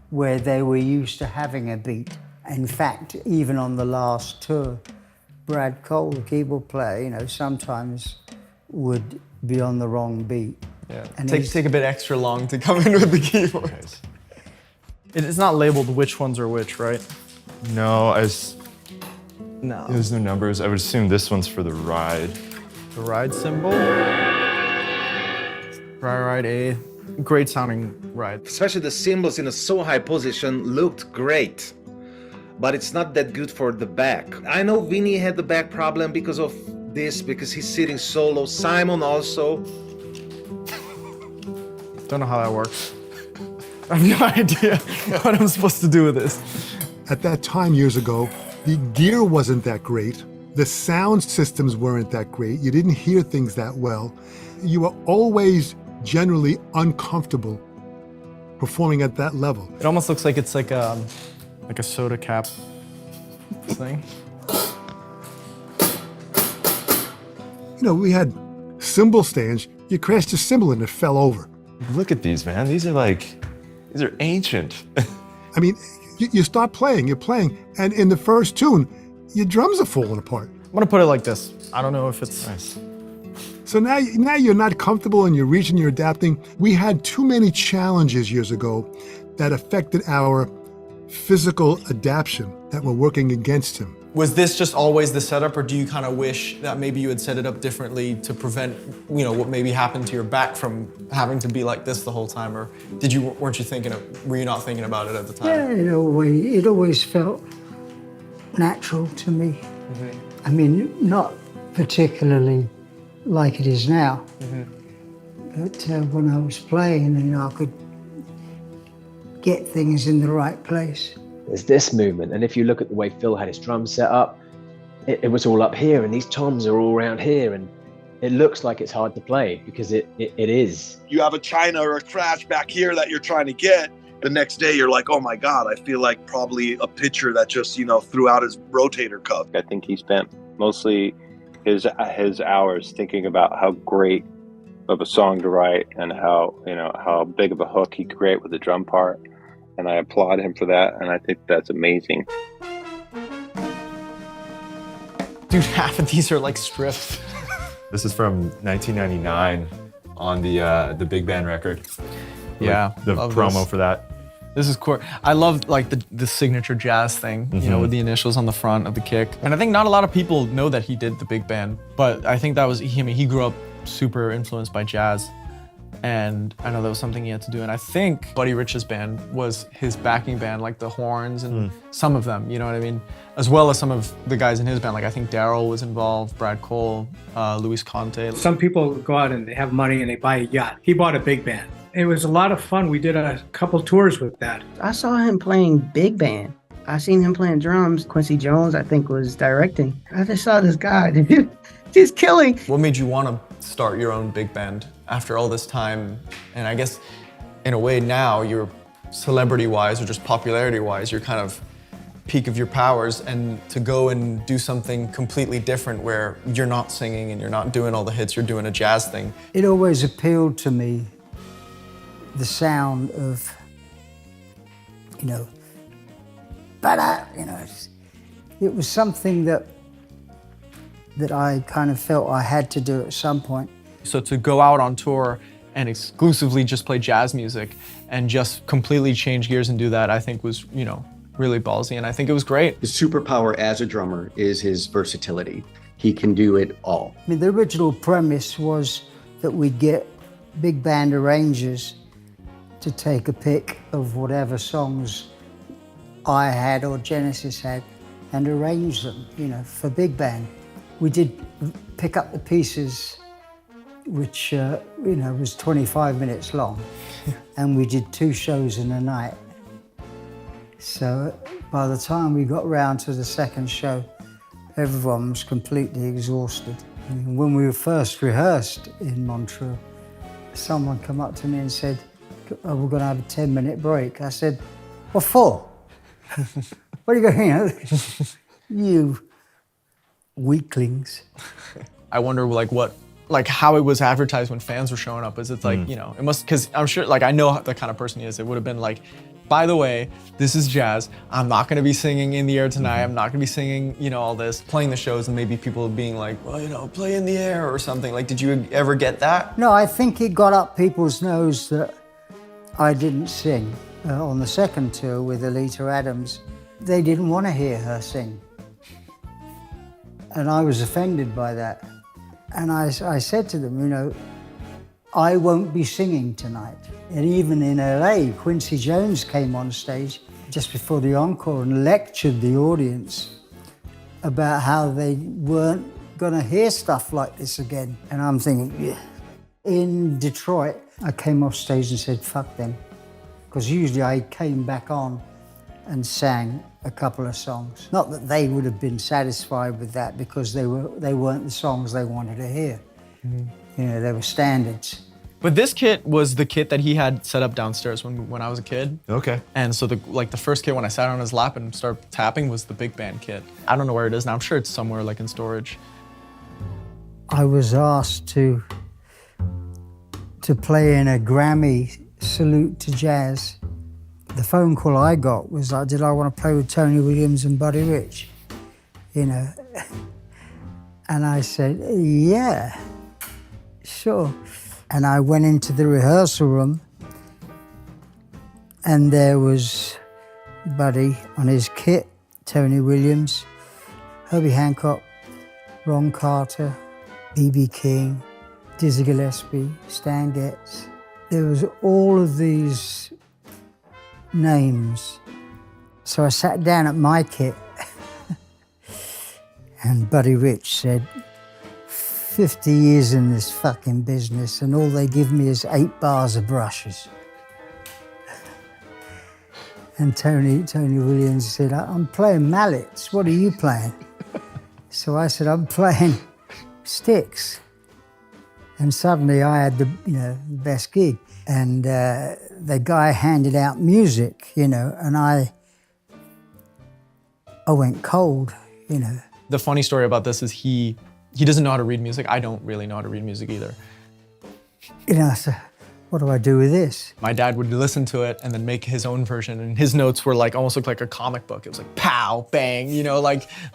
where they were used to having a beat. In fact, even on the last tour, Brad Cole, the keyboard player, you know, sometimes would be on the wrong beat. Yeah, And take a bit extra long to come in with the keyboard. It's not labeled which ones are which, right? No, No. There's no numbers. I would assume this one's for the ride. The ride symbol. Ride A. Great sounding ride. Especially the cymbals in a so high position looked great. But it's not that good for the back. I know Vinny had the back problem because of this, because he's sitting so low. Simon also. Don't know how that works. I have no idea what I'm supposed to do with this. At that time, years ago, the gear wasn't that great. The sound systems weren't that great. You didn't hear things that well. You were always generally uncomfortable performing at that level. It almost looks like it's like a soda cap thing. You know, we had cymbal stands. You crashed a cymbal and it fell over. Look at these, man. These are ancient. I mean, you start playing, you're playing, and in the first tune, your drums are falling apart. I'm gonna put it like this. I don't know if it's nice. So now you're not comfortable and you're reaching, you're adapting. We had too many challenges years ago that affected our physical adaptation that were working against him. Was this just always the setup, or do you kind of wish that maybe you had set it up differently to prevent, you know, what maybe happened to your back from having to be like this the whole time, or were you not thinking about it at the time? Yeah, it always felt natural to me. I mean, not particularly like it is now, but when I was playing, you know, I could get things in the right place. There's this movement, and if you look at the way Phil had his drums set up, it was all up here, and these toms are all around here, and it looks like it's hard to play because it is. You have a china or a crash back here that you're trying to get. The next day you're like, oh my God, I feel like probably a pitcher that just, you know, threw out his rotator cuff. I think he spent mostly his hours thinking about how great of a song to write and how big of a hook he could create with the drum part. And I applaud him for that, and I think that's amazing. Dude, half of these are like strips. This is from 1999 on the big band record. Yeah, the promo for that. This is cool. I love like the signature jazz thing, you know, with the initials on the front of the kick. And I think not a lot of people know that he did the big band, but I think that was, he grew up super influenced by jazz. And I know that was something he had to do. And I think Buddy Rich's band was his backing band, like the horns and some of them, you know what I mean? As well as some of the guys in his band. Like I think Daryl was involved, Brad Cole, Luis Conte. Some people go out and they have money and they buy a yacht. He bought a big band. It was a lot of fun. We did a couple tours with that. I saw him playing big band. I seen him playing drums. Quincy Jones, I think, was directing. I just saw this guy, he's killing. What made you want to start your own big band after all this time? And I guess in a way now you're celebrity-wise or just popularity-wise, you're kind of peak of your powers, and to go and do something completely different where you're not singing and you're not doing all the hits, you're doing a jazz thing. It always appealed to me, the sound of, you know, it was something that I kind of felt I had to do at some point. So to go out on tour and exclusively just play jazz music and just completely change gears and do that, I think was, you know, really ballsy, and I think it was great. His superpower as a drummer is his versatility. He can do it all. I mean, the original premise was that we'd get big band arrangers to take a pick of whatever songs I had or Genesis had and arrange them, you know, for big band. We did pick up the pieces which was 25 minutes long, and we did 2 shows in a night. So by the time we got round to the second show, everyone was completely exhausted. And when we first rehearsed in Montreux, someone came up to me and said, "Oh, we're going to have a 10-minute break." I said, "What for?" "What are you going to You weaklings." I wonder how it was advertised when fans were showing up. Is it like, it must, because I'm sure, I know the kind of person he is. It would have been like, by the way, this is jazz. I'm not gonna be singing In the Air Tonight. I'm not gonna be singing, all this, playing the shows, and maybe people being like, well, play In the Air or something. Like, did you ever get that? No, I think it got up people's nose that I didn't sing. On the second tour with Alita Adams, they didn't want to hear her sing. And I was offended by that. And I said to them, I won't be singing tonight. And even in LA, Quincy Jones came on stage just before the encore and lectured the audience about how they weren't gonna hear stuff like this again. And I'm thinking, yeah. In Detroit, I came off stage and said, fuck them. Because usually I came back on and sang a couple of songs. Not that they would have been satisfied with that, because they weren't the songs they wanted to hear. Mm-hmm. They were standards. But this kit was the kit that he had set up downstairs when I was a kid. Okay. And so the first kit when I sat on his lap and started tapping was the big band kit. I don't know where it is now. I'm sure it's somewhere in storage. I was asked to play in a Grammy salute to jazz. The phone call I got was like, did I want to play with Tony Williams and Buddy Rich? And I said, yeah, sure. And I went into the rehearsal room, and there was Buddy on his kit, Tony Williams, Herbie Hancock, Ron Carter, B.B. King, Dizzy Gillespie, Stan Getz. There was all of these names. So I sat down at my kit, and Buddy Rich said, 50 years in this fucking business, and all they give me is 8 bars of brushes. And Tony Williams said, I'm playing mallets. What are you playing? So I said, I'm playing sticks. And suddenly I had the best gig. And the guy handed out music, and I went cold, The funny story about this is he doesn't know how to read music. I don't really know how to read music either. So what do I do with this? My dad would listen to it and then make his own version, and his notes were almost looked like a comic book. It was like pow, bang,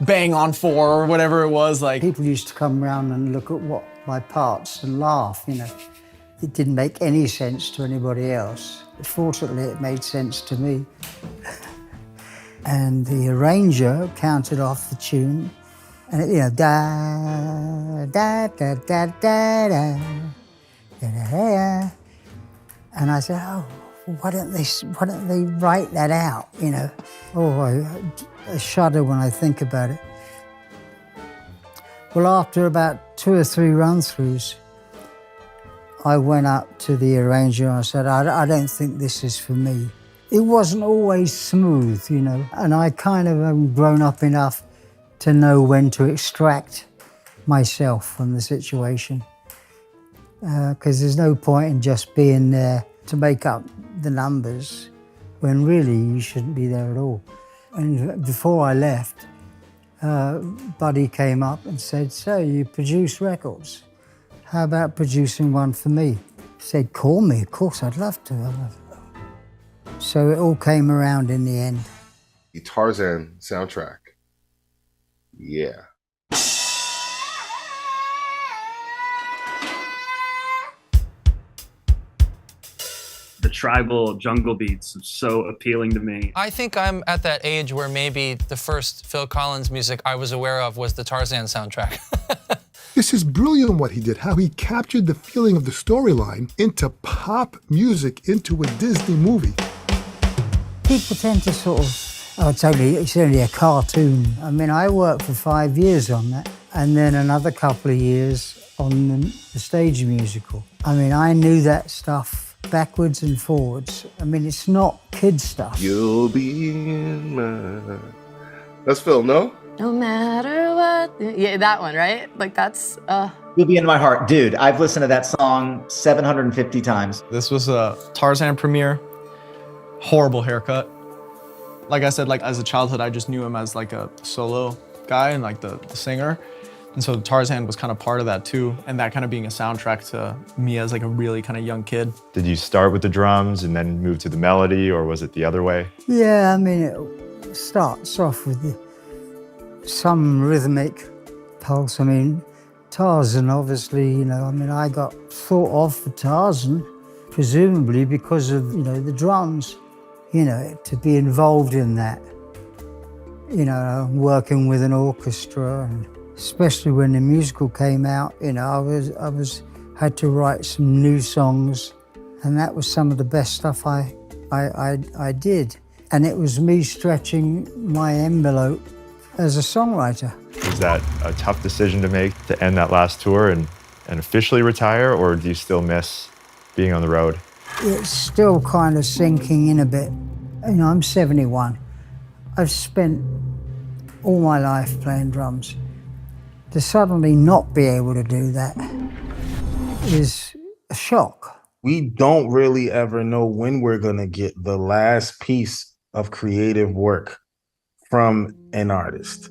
bang on 4 or whatever it was. People used to come around and look at my parts and laugh, It didn't make any sense to anybody else. Fortunately, it made sense to me. And the arranger counted off the tune, and it, da, da, da, da, da, da, da. And I said, oh, why don't they write that out, Oh, I shudder when I think about it. Well, after about 2 or 3 run-throughs, I went up to the arranger and I said, I don't think this is for me. It wasn't always smooth, and I kind of am grown up enough to know when to extract myself from the situation. Because there's no point in just being there to make up the numbers when really you shouldn't be there at all. And before I left, Buddy came up and said, so you produce records? How about producing one for me? He said, call me, of course, I'd love to. So it all came around in the end. The Tarzan soundtrack. Yeah. The tribal jungle beats are so appealing to me. I think I'm at that age where maybe the first Phil Collins music I was aware of was the Tarzan soundtrack. This is brilliant what he did, how he captured the feeling of the storyline into pop music, into a Disney movie. People tend to sort of, it's only a cartoon. I mean, I worked for 5 years on that, and then another couple of years on the stage musical. I mean, I knew that stuff backwards and forwards. I mean, it's not kid stuff. You'll be in my... That's Phil, no? No matter what. Yeah, that one, right? Like that's You'll Be in My Heart. Dude, I've listened to that song 750 times. This was a Tarzan premiere. Horrible haircut. Like I said, like as a childhood, I just knew him as like a solo guy and like the singer. And so Tarzan was kind of part of that too. And that kind of being a soundtrack to me as like a really kind of young kid. Did you start with the drums and then move to the melody, or was it the other way? Yeah, I mean, it starts off with some rhythmic pulse. I mean, Tarzan, obviously, you know, I mean, I got thought of for Tarzan, presumably because of, you know, the drums, you know, to be involved in that, you know, working with an orchestra, and especially when the musical came out, you know, I had to write some new songs, and that was some of the best stuff I did. And it was me stretching my envelope as a songwriter. Was that a tough decision to make, to end that last tour and officially retire, or do you still miss being on the road? It's still kind of sinking in a bit. You know, I'm 71. I've spent all my life playing drums. To suddenly not be able to do that is a shock. We don't really ever know when we're gonna get the last piece of creative work from an artist.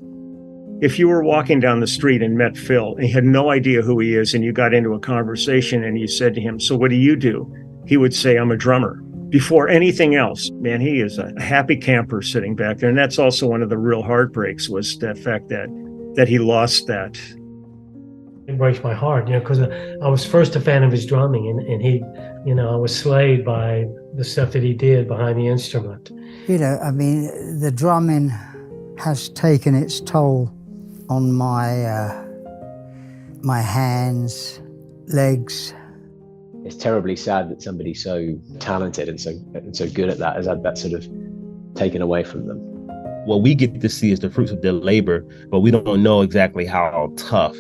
If you were walking down the street and met Phil and you had no idea who he is, and you got into a conversation and you said to him, "So what do?" He would say, "I'm a drummer." Before anything else, man, he is a happy camper sitting back there. And that's also one of the real heartbreaks, was that fact that he lost that. It breaks my heart, you know, because I was first a fan of his drumming, and he, you know, I was slayed by the stuff that he did behind the instrument. You know, I mean, the drumming has taken its toll on my hands, legs. It's terribly sad that somebody so talented and so good at that has had that sort of taken away from them. What we get to see is the fruits of their labor, but we don't know exactly how tough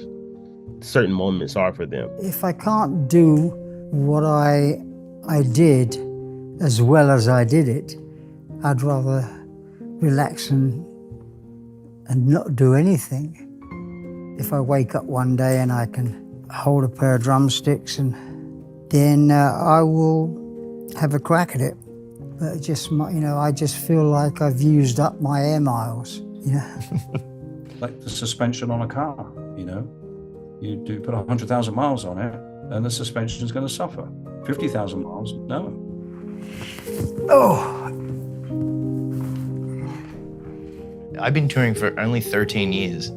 certain moments are for them. If I can't do what I did as well as I did it, I'd rather relax and not do anything. If I wake up one day and I can hold a pair of drumsticks, and then I will have a crack at it. But it just, you know, I just feel like I've used up my air miles, you know. Like the suspension on a car, you know. You do put 100,000 miles on it, and the suspension is going to suffer. 50,000 miles, no. Oh. I've been touring for only 13 years,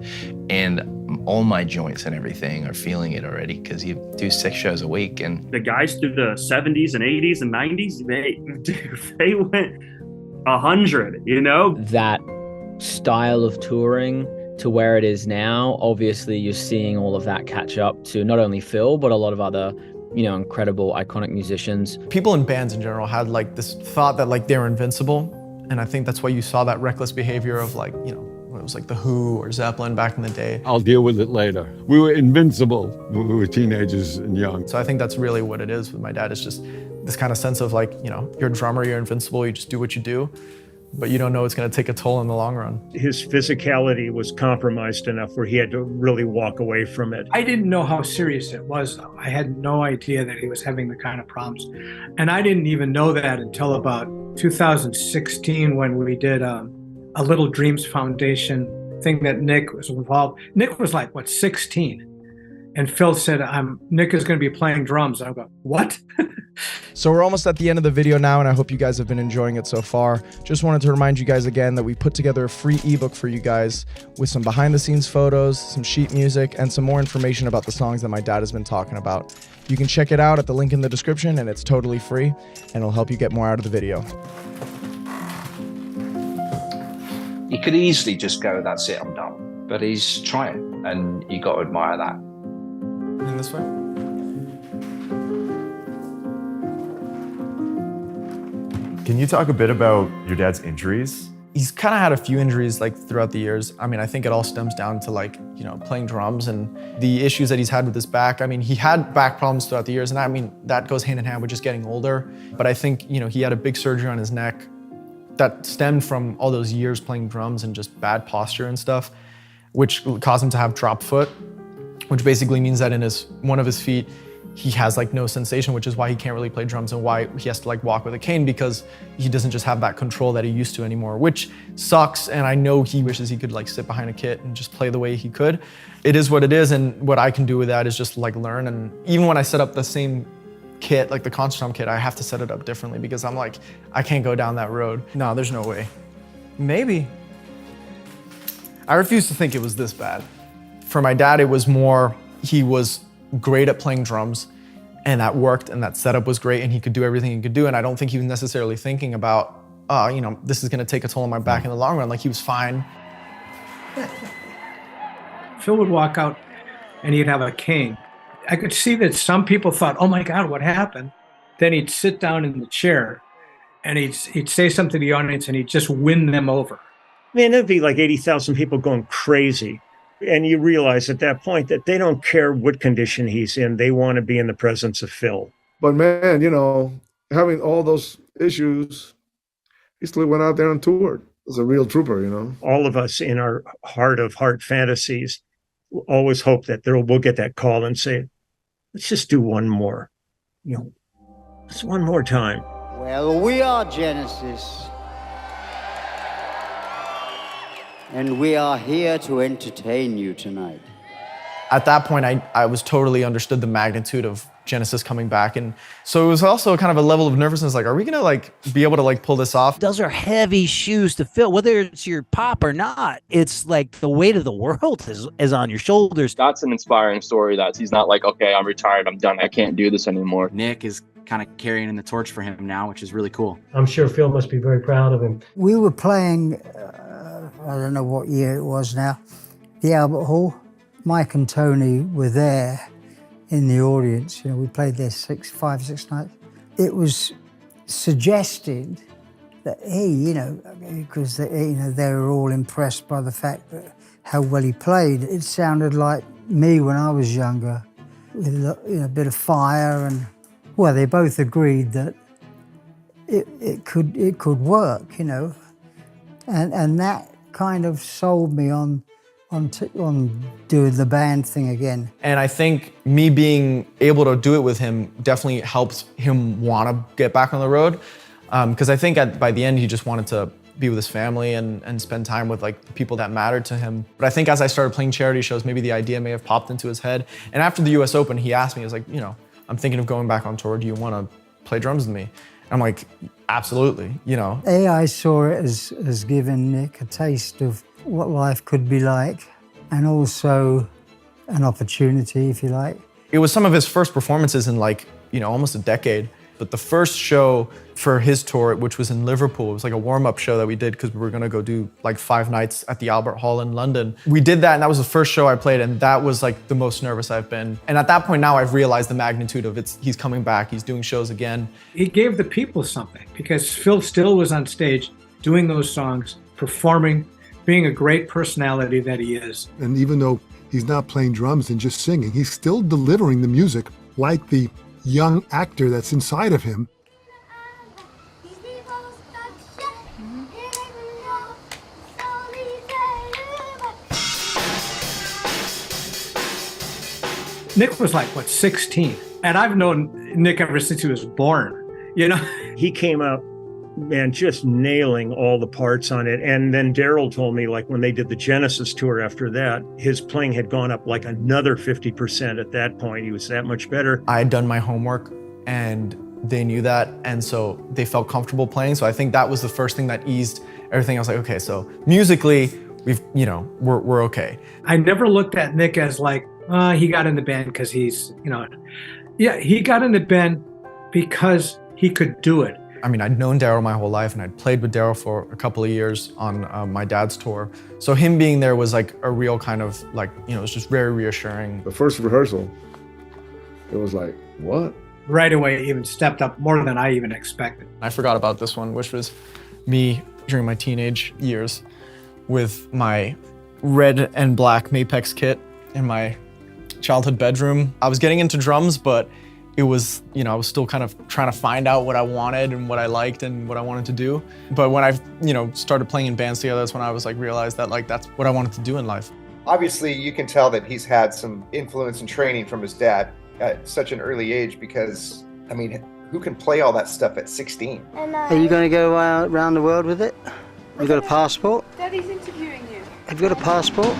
and all my joints and everything are feeling it already, because you do 6 shows a week. And the guys through the 70s and 80s and 90s, they went 100, you know? That style of touring to where it is now, obviously you're seeing all of that catch up to not only Phil, but a lot of other, you know, incredible, iconic musicians. People in bands in general had like this thought that like they're invincible. And I think that's why you saw that reckless behavior of like, you know, when it was like The Who or Zeppelin back in the day. I'll deal with it later. We were invincible when we were teenagers and young. So I think that's really what it is with my dad. It's just this kind of sense of like, you know, you're a drummer, you're invincible, you just do what you do, but you don't know it's going to take a toll in the long run. His physicality was compromised enough where he had to really walk away from it. I didn't know how serious it was, though. I had no idea that he was having the kind of problems. And I didn't even know that until about 2016, when we did a Little Dreams Foundation thing that Nick was involved. Nick was like, what, 16? And Phil said, Nick is going to be playing drums. And I go, what? So we're almost at the end of the video now, and I hope you guys have been enjoying it so far. Just wanted to remind you guys again that we put together a free ebook for you guys with some behind the scenes photos, some sheet music, and some more information about the songs that my dad has been talking about. You can check it out at the link in the description, and it's totally free, and it'll help you get more out of the video. He could easily just go, that's it, I'm done. But he's trying, and you got to admire that. In this way? Can you talk a bit about your dad's injuries? He's kind of had a few injuries like throughout the years. I mean, I think it all stems down to like, you know, playing drums and the issues that he's had with his back. I mean, he had back problems throughout the years, and I mean, that goes hand in hand with just getting older. But I think, you know, he had a big surgery on his neck that stemmed from all those years playing drums and just bad posture and stuff, which caused him to have drop foot, which basically means that in one of his feet, he has like no sensation, which is why he can't really play drums and why he has to like walk with a cane, because he doesn't just have that control that he used to anymore, which sucks. And I know he wishes he could like sit behind a kit and just play the way he could. It is what it is. And what I can do with that is just like learn. And even when I set up the same kit, like the concert drum kit, I have to set it up differently because I'm like, I can't go down that road. No, there's no way. Maybe. I refuse to think it was this bad. For my dad, it was more, he was great at playing drums, and that worked, and that setup was great, and he could do everything he could do. And I don't think he was necessarily thinking about, you know, this is gonna take a toll on my back in the long run. Like, he was fine. Phil would walk out and he'd have a cane. I could see that some people thought, oh my God, what happened? Then he'd sit down in the chair and he'd say something to the audience and he'd just win them over. Man, there'd be like 80,000 people going crazy. And you realize at that point that they don't care what condition he's in. They want to be in the presence of Phil. But man, you know, having all those issues, he still went out there and toured. He's a real trooper, you know. All of us in our heart of heart fantasies always hope that we'll get that call and say, let's just do one more. You know, just one more time. Well, we are Genesis. And we are here to entertain you tonight. At that point, I was totally understood the magnitude of Genesis coming back. And so it was also kind of a level of nervousness, like, are we gonna like be able to like pull this off? Those are heavy shoes to fill, whether it's your pop or not. It's like the weight of the world is on your shoulders. That's an inspiring story that he's not like, okay, I'm retired, I'm done, I can't do this anymore. Nick is kind of carrying the torch for him now, which is really cool. I'm sure Phil must be very proud of him. We were playing, I don't know what year it was now, the Albert Hall. Mike and Tony were there in the audience. You know, we played there 5, 6 nights. It was suggested that, hey, you know, because they were all impressed by the fact that how well he played. It sounded like me when I was younger, with a bit of fire, and well, they both agreed that it could work, you know, and that kind of sold me on doing the band thing again. And I think me being able to do it with him definitely helped him want to get back on the road. Because I think by the end, he just wanted to be with his family and spend time with like the people that mattered to him. But I think as I started playing charity shows, maybe the idea may have popped into his head. And after the US Open, he asked me, he was like, you know, I'm thinking of going back on tour. Do you want to play drums with me? I'm like, absolutely, you know. I saw it as giving Nick a taste of what life could be like, and also an opportunity, if you like. It was some of his first performances in like, you know, almost a decade. But the first show for his tour, which was in Liverpool, it was like a warm-up show that we did because we were gonna go do like 5 nights at the Albert Hall in London. We did that, and that was the first show I played, and that was like the most nervous I've been. And at that point now, I've realized the magnitude of he's coming back, he's doing shows again. He gave the people something, because Phil still was on stage doing those songs, performing, being a great personality that he is. And even though he's not playing drums and just singing, he's still delivering the music like the young actor that's inside of him. Nick was like, what, 16? And I've known Nick ever since he was born, you know? He came out, man, just nailing all the parts on it. And then Daryl told me, like, when they did the Genesis tour after that, his playing had gone up like another 50% at that point. He was that much better. I had done my homework, and they knew that, and so they felt comfortable playing. So I think that was the first thing that eased everything. I was like, okay, so musically, we're okay. I never looked at Nick as like, he got in the band because he's, you know, yeah, he got in the band because he could do it. I mean, I'd known Daryl my whole life, and I'd played with Daryl for a couple of years on my dad's tour. So him being there was like a real kind of like, you know, it was just very reassuring. The first rehearsal, it was like, what? Right away, even stepped up more than I even expected. I forgot about this one, which was me during my teenage years with my red and black Mapex kit in my childhood bedroom. I was getting into drums, but it was, you know, I was still kind of trying to find out what I wanted and what I liked and what I wanted to do. But when I, you know, started playing in bands together, that's when I was like, realized that like, that's what I wanted to do in life. Obviously, you can tell that he's had some influence and training from his dad at such an early age because, I mean, who can play all that stuff at 16? Are you going to go around the world with it? You got a passport? Daddy's interviewing you. Have you got a passport?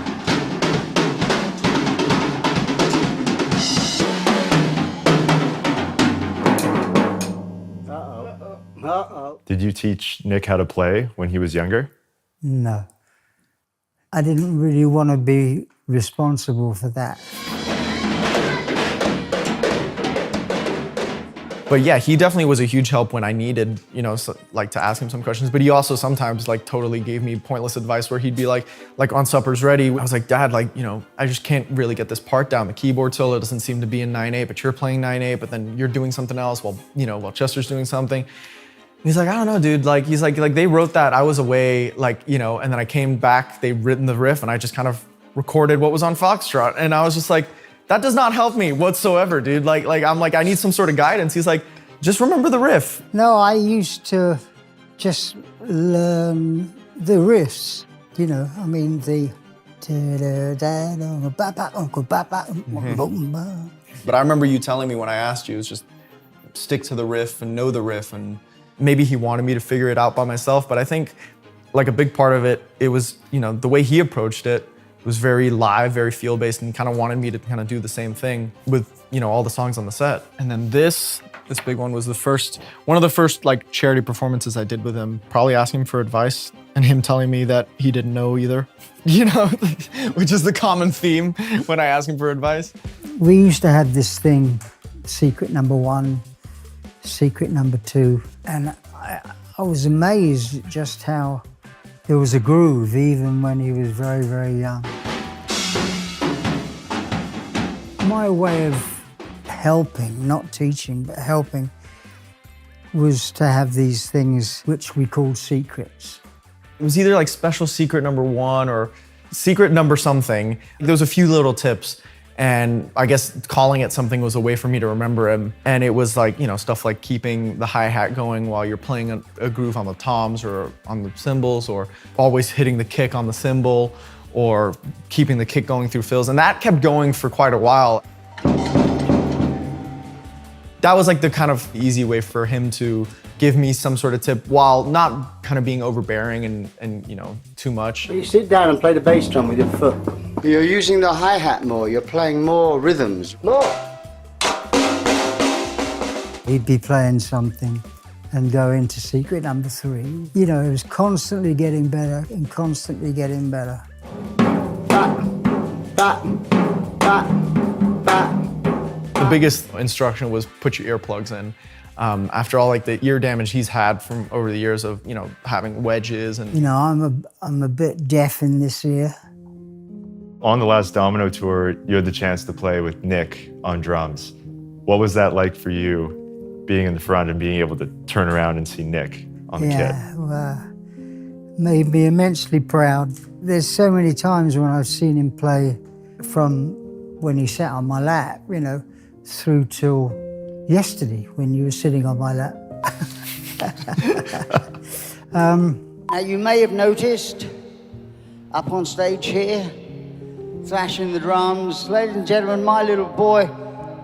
Uh-oh. Did you teach Nick how to play when he was younger? No. I didn't really want to be responsible for that. But yeah, he definitely was a huge help when I needed, you know, like to ask him some questions. But he also sometimes like totally gave me pointless advice where he'd be like on Supper's Ready, I was like, Dad, like, you know, I just can't really get this part down. The keyboard solo doesn't seem to be in 9/8, but you're playing 9/8, but then you're doing something else while, you know, while Chester's doing something. He's like, I don't know, dude. Like, he's like they wrote that. I was away, like, you know, and then I came back, they'd written the riff, and I just kind of recorded what was on Foxtrot. And I was just like, that does not help me whatsoever, dude. Like I'm like, I need some sort of guidance. He's like, just remember the riff. No, I used to just learn the riffs, you know, I mean, the... But I remember you telling me when I asked you, it was just stick to the riff and know the riff. And maybe he wanted me to figure it out by myself. But I think like a big part of it, it was, you know, the way he approached it was very live, very feel-based, and kind of wanted me to kind of do the same thing with, you know, all the songs on the set. And then this big one was one of the first like charity performances I did with him, probably asking him for advice and him telling me that he didn't know either, you know, which is the common theme when I ask him for advice. We used to have this thing, secret number 1, secret number 2, and I was amazed at just how there was a groove even when he was very, very young. My way of helping, not teaching, but helping, was to have these things which we called secrets. It was either like special secret number 1 or secret number something. There was a few little tips, and I guess calling it something was a way for me to remember him. And it was like, you know, stuff like keeping the hi-hat going while you're playing a groove on the toms or on the cymbals, or always hitting the kick on the cymbal, or keeping the kick going through fills. And that kept going for quite a while. That was like the kind of easy way for him to give me some sort of tip while not kind of being overbearing and you know, too much. You sit down and play the bass drum with your foot. You're using the hi-hat more, you're playing more rhythms. More! He'd be playing something and go into secret number 3. You know, it was constantly getting better and constantly getting better. The biggest instruction was put your earplugs in. After all like the ear damage he's had from over the years of, you know, having wedges and... You know, I'm a bit deaf in this ear. On the last Domino tour, you had the chance to play with Nick on drums. What was that like for you, being in the front and being able to turn around and see Nick on the kit? Yeah, well, made me immensely proud. There's so many times when I've seen him play from when he sat on my lap, you know, through till yesterday when you were sitting on my lap. Now you may have noticed up on stage here, thrashing the drums, ladies and gentlemen, my little boy,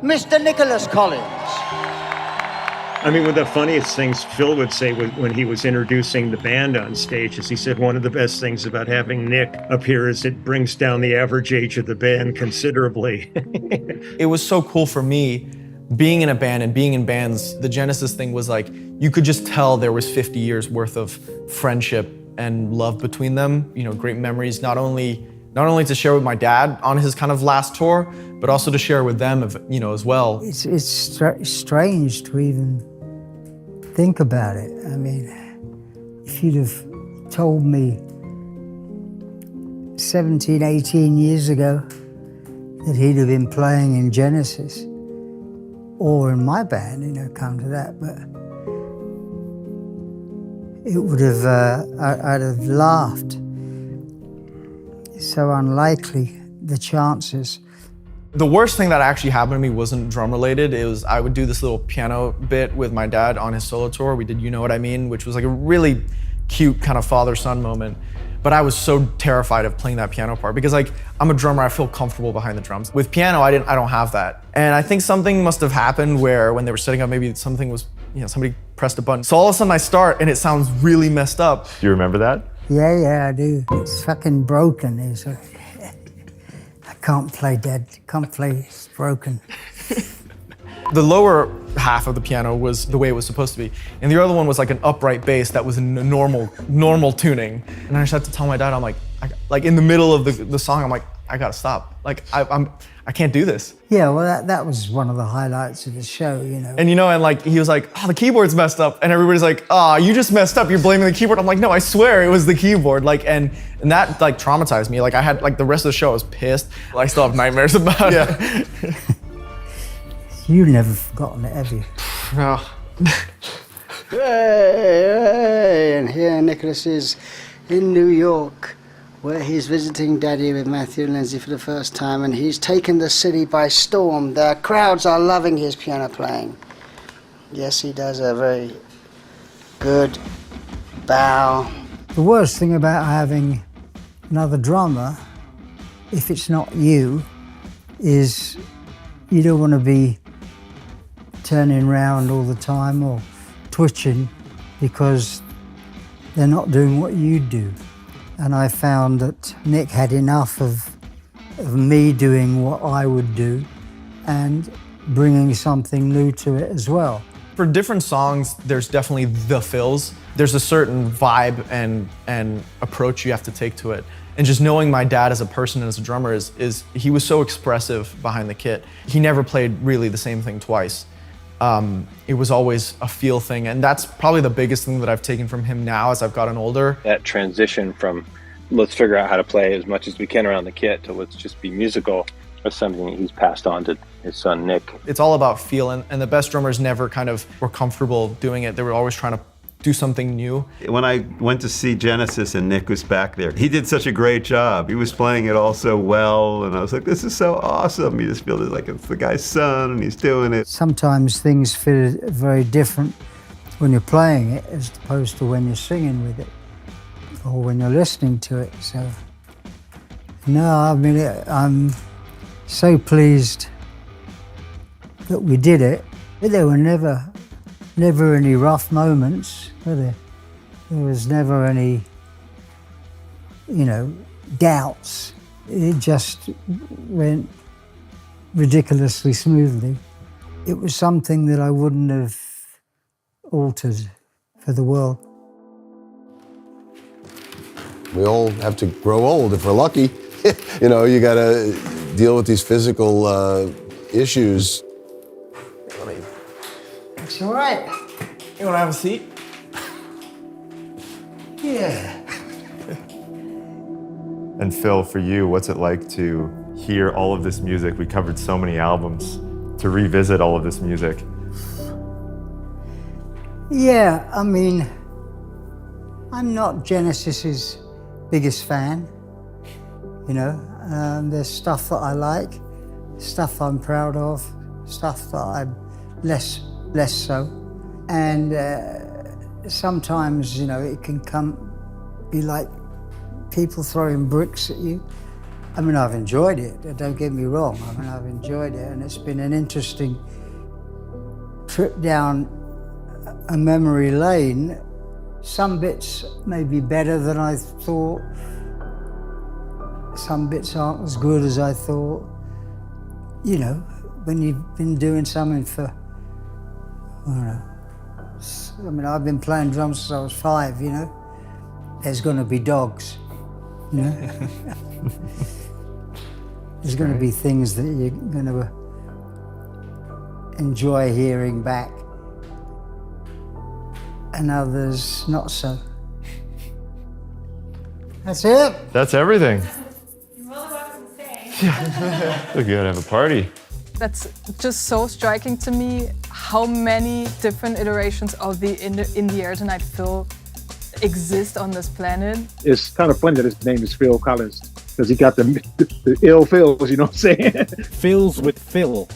Mr. Nicholas Collins. I mean, one of the funniest things Phil would say when he was introducing the band on stage is he said one of the best things about having Nick up here is it brings down the average age of the band considerably. It was so cool for me being in a band and being in bands. The Genesis thing was like, you could just tell there was 50 years worth of friendship and love between them. You know, great memories, not only to share with my dad on his kind of last tour, but also to share with them, you know, as well. It's strange to even think about it. I mean, if you'd have told me 17, 18 years ago that he'd have been playing in Genesis or in my band, you know, come to that, but it would have, I'd have laughed. It's so unlikely, the chances. The worst thing that actually happened to me wasn't drum related. It was, I would do this little piano bit with my dad on his solo tour. We did You Know What I Mean, which was like a really cute kind of father-son moment. But I was so terrified of playing that piano part because like, I'm a drummer, I feel comfortable behind the drums. With piano, I don't have that. And I think something must have happened where when they were setting up, maybe something was, somebody pressed a button. So all of a sudden I start and it sounds really messed up. Do you remember that? Yeah, I do. It's fucking broken. I can't play, Dad. Can't play, it's broken. The lower half of the piano was the way it was supposed to be. And the other one was like an upright bass that was in a normal tuning. And I just had to tell my dad, I'm like in the middle of the song, I'm like, I gotta stop. Like, I can't do this. Yeah, well, that was one of the highlights of the show, you know. And and like, he was like, oh, the keyboard's messed up. And everybody's like, oh, you just messed up, you're blaming the keyboard. I'm like, no, I swear it was the keyboard. Like, and that like traumatized me. Like I had, like the rest of the show, I was pissed. I still have nightmares about it. You've never forgotten it, have you? No. Hey, and here Nicholas is in New York, where he's visiting Daddy with Matthew and Lindsay for the first time, and he's taken the city by storm. The crowds are loving his piano playing. Yes, he does a very good bow. The worst thing about having another drummer, if it's not you, is you don't want to be turning around all the time or twitching because they're not doing what you do. And I found that Nick had enough of me doing what I would do and bringing something new to it as well. For different songs, there's definitely the fills. There's a certain vibe and approach you have to take to it. And just knowing my dad as a person and as a drummer is he was so expressive behind the kit. He never played really the same thing twice. It was always a feel thing, and that's probably the biggest thing that I've taken from him now as I've gotten older. That transition from let's figure out how to play as much as we can around the kit to let's just be musical is something that he's passed on to his son Nick. It's all about feel, and the best drummers never kind of were comfortable doing it. They were always trying to do something new. When I went to see Genesis and Nick was back there, he did such a great job. He was playing it all so well, and I was like, this is so awesome. You just feel like it's the guy's son and he's doing it. Sometimes things feel very different when you're playing it as opposed to when you're singing with it or when you're listening to it. So, no, I mean, I'm so pleased that we did it, but there were never any rough moments, were there? There was never any, doubts. It just went ridiculously smoothly. It was something that I wouldn't have altered for the world. We all have to grow old if we're lucky. You gotta deal with these physical issues. It's all right. You want to have a seat? Yeah. And Phil, for you, what's it like to hear all of this music? We covered so many albums, to revisit all of this music. Yeah, I mean, I'm not Genesis's biggest fan. There's stuff that I like, stuff I'm proud of, stuff that I'm less so. And sometimes, it can be like people throwing bricks at you. I mean, I've enjoyed it, don't get me wrong. I mean, I've enjoyed it, and it's been an interesting trip down a memory lane. Some bits may be better than I thought. Some bits aren't as good as I thought. When you've been doing something for, I've been playing drums since I was 5, There's gonna be dogs, There's gonna be things that you're gonna enjoy hearing back, and others not so. That's it. That's everything. Look, you gotta have a party. That's just so striking to me, how many different iterations of the In the Air Tonight Phil exist on this planet. It's kind of funny that his name is Phil Collins because he got the ill feels, you know what I'm saying? Feels with Phil.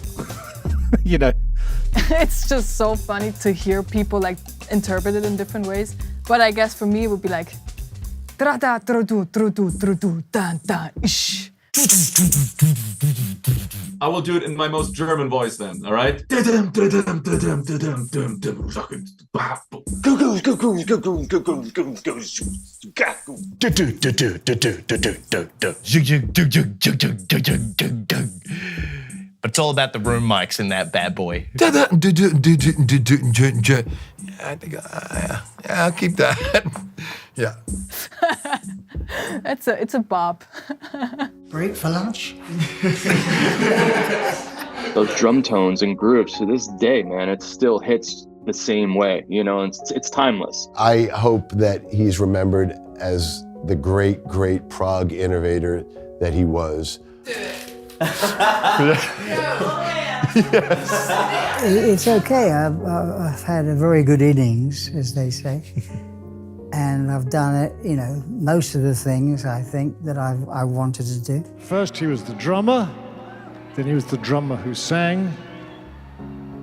You know. It's just so funny to hear people like interpret it in different ways. But I guess for me it would be like tra-da, tru-du, tru-du, tru-du, dan, dan, ish. I will do it in my most German voice then, all right? But it's all about the room mics in that bad boy. I think I'll keep that. Yeah. It's a bop. Break for lunch? Those drum tones and grooves to this day, man, it still hits the same way, you know, it's timeless. I hope that he's remembered as the great, great prog innovator that he was. It's okay. I've had a very good innings, as they say. And I've done it, you know, most of the things I think that I wanted to do. First he was the drummer, then he was the drummer who sang,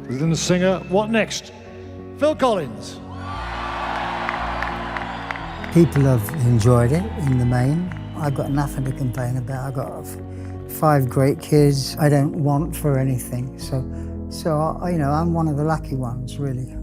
then the singer. What next? Phil Collins. People have enjoyed it in the main. I've got nothing to complain about. I've got 5 great kids. I don't want for anything. So you know, I'm one of the lucky ones, really.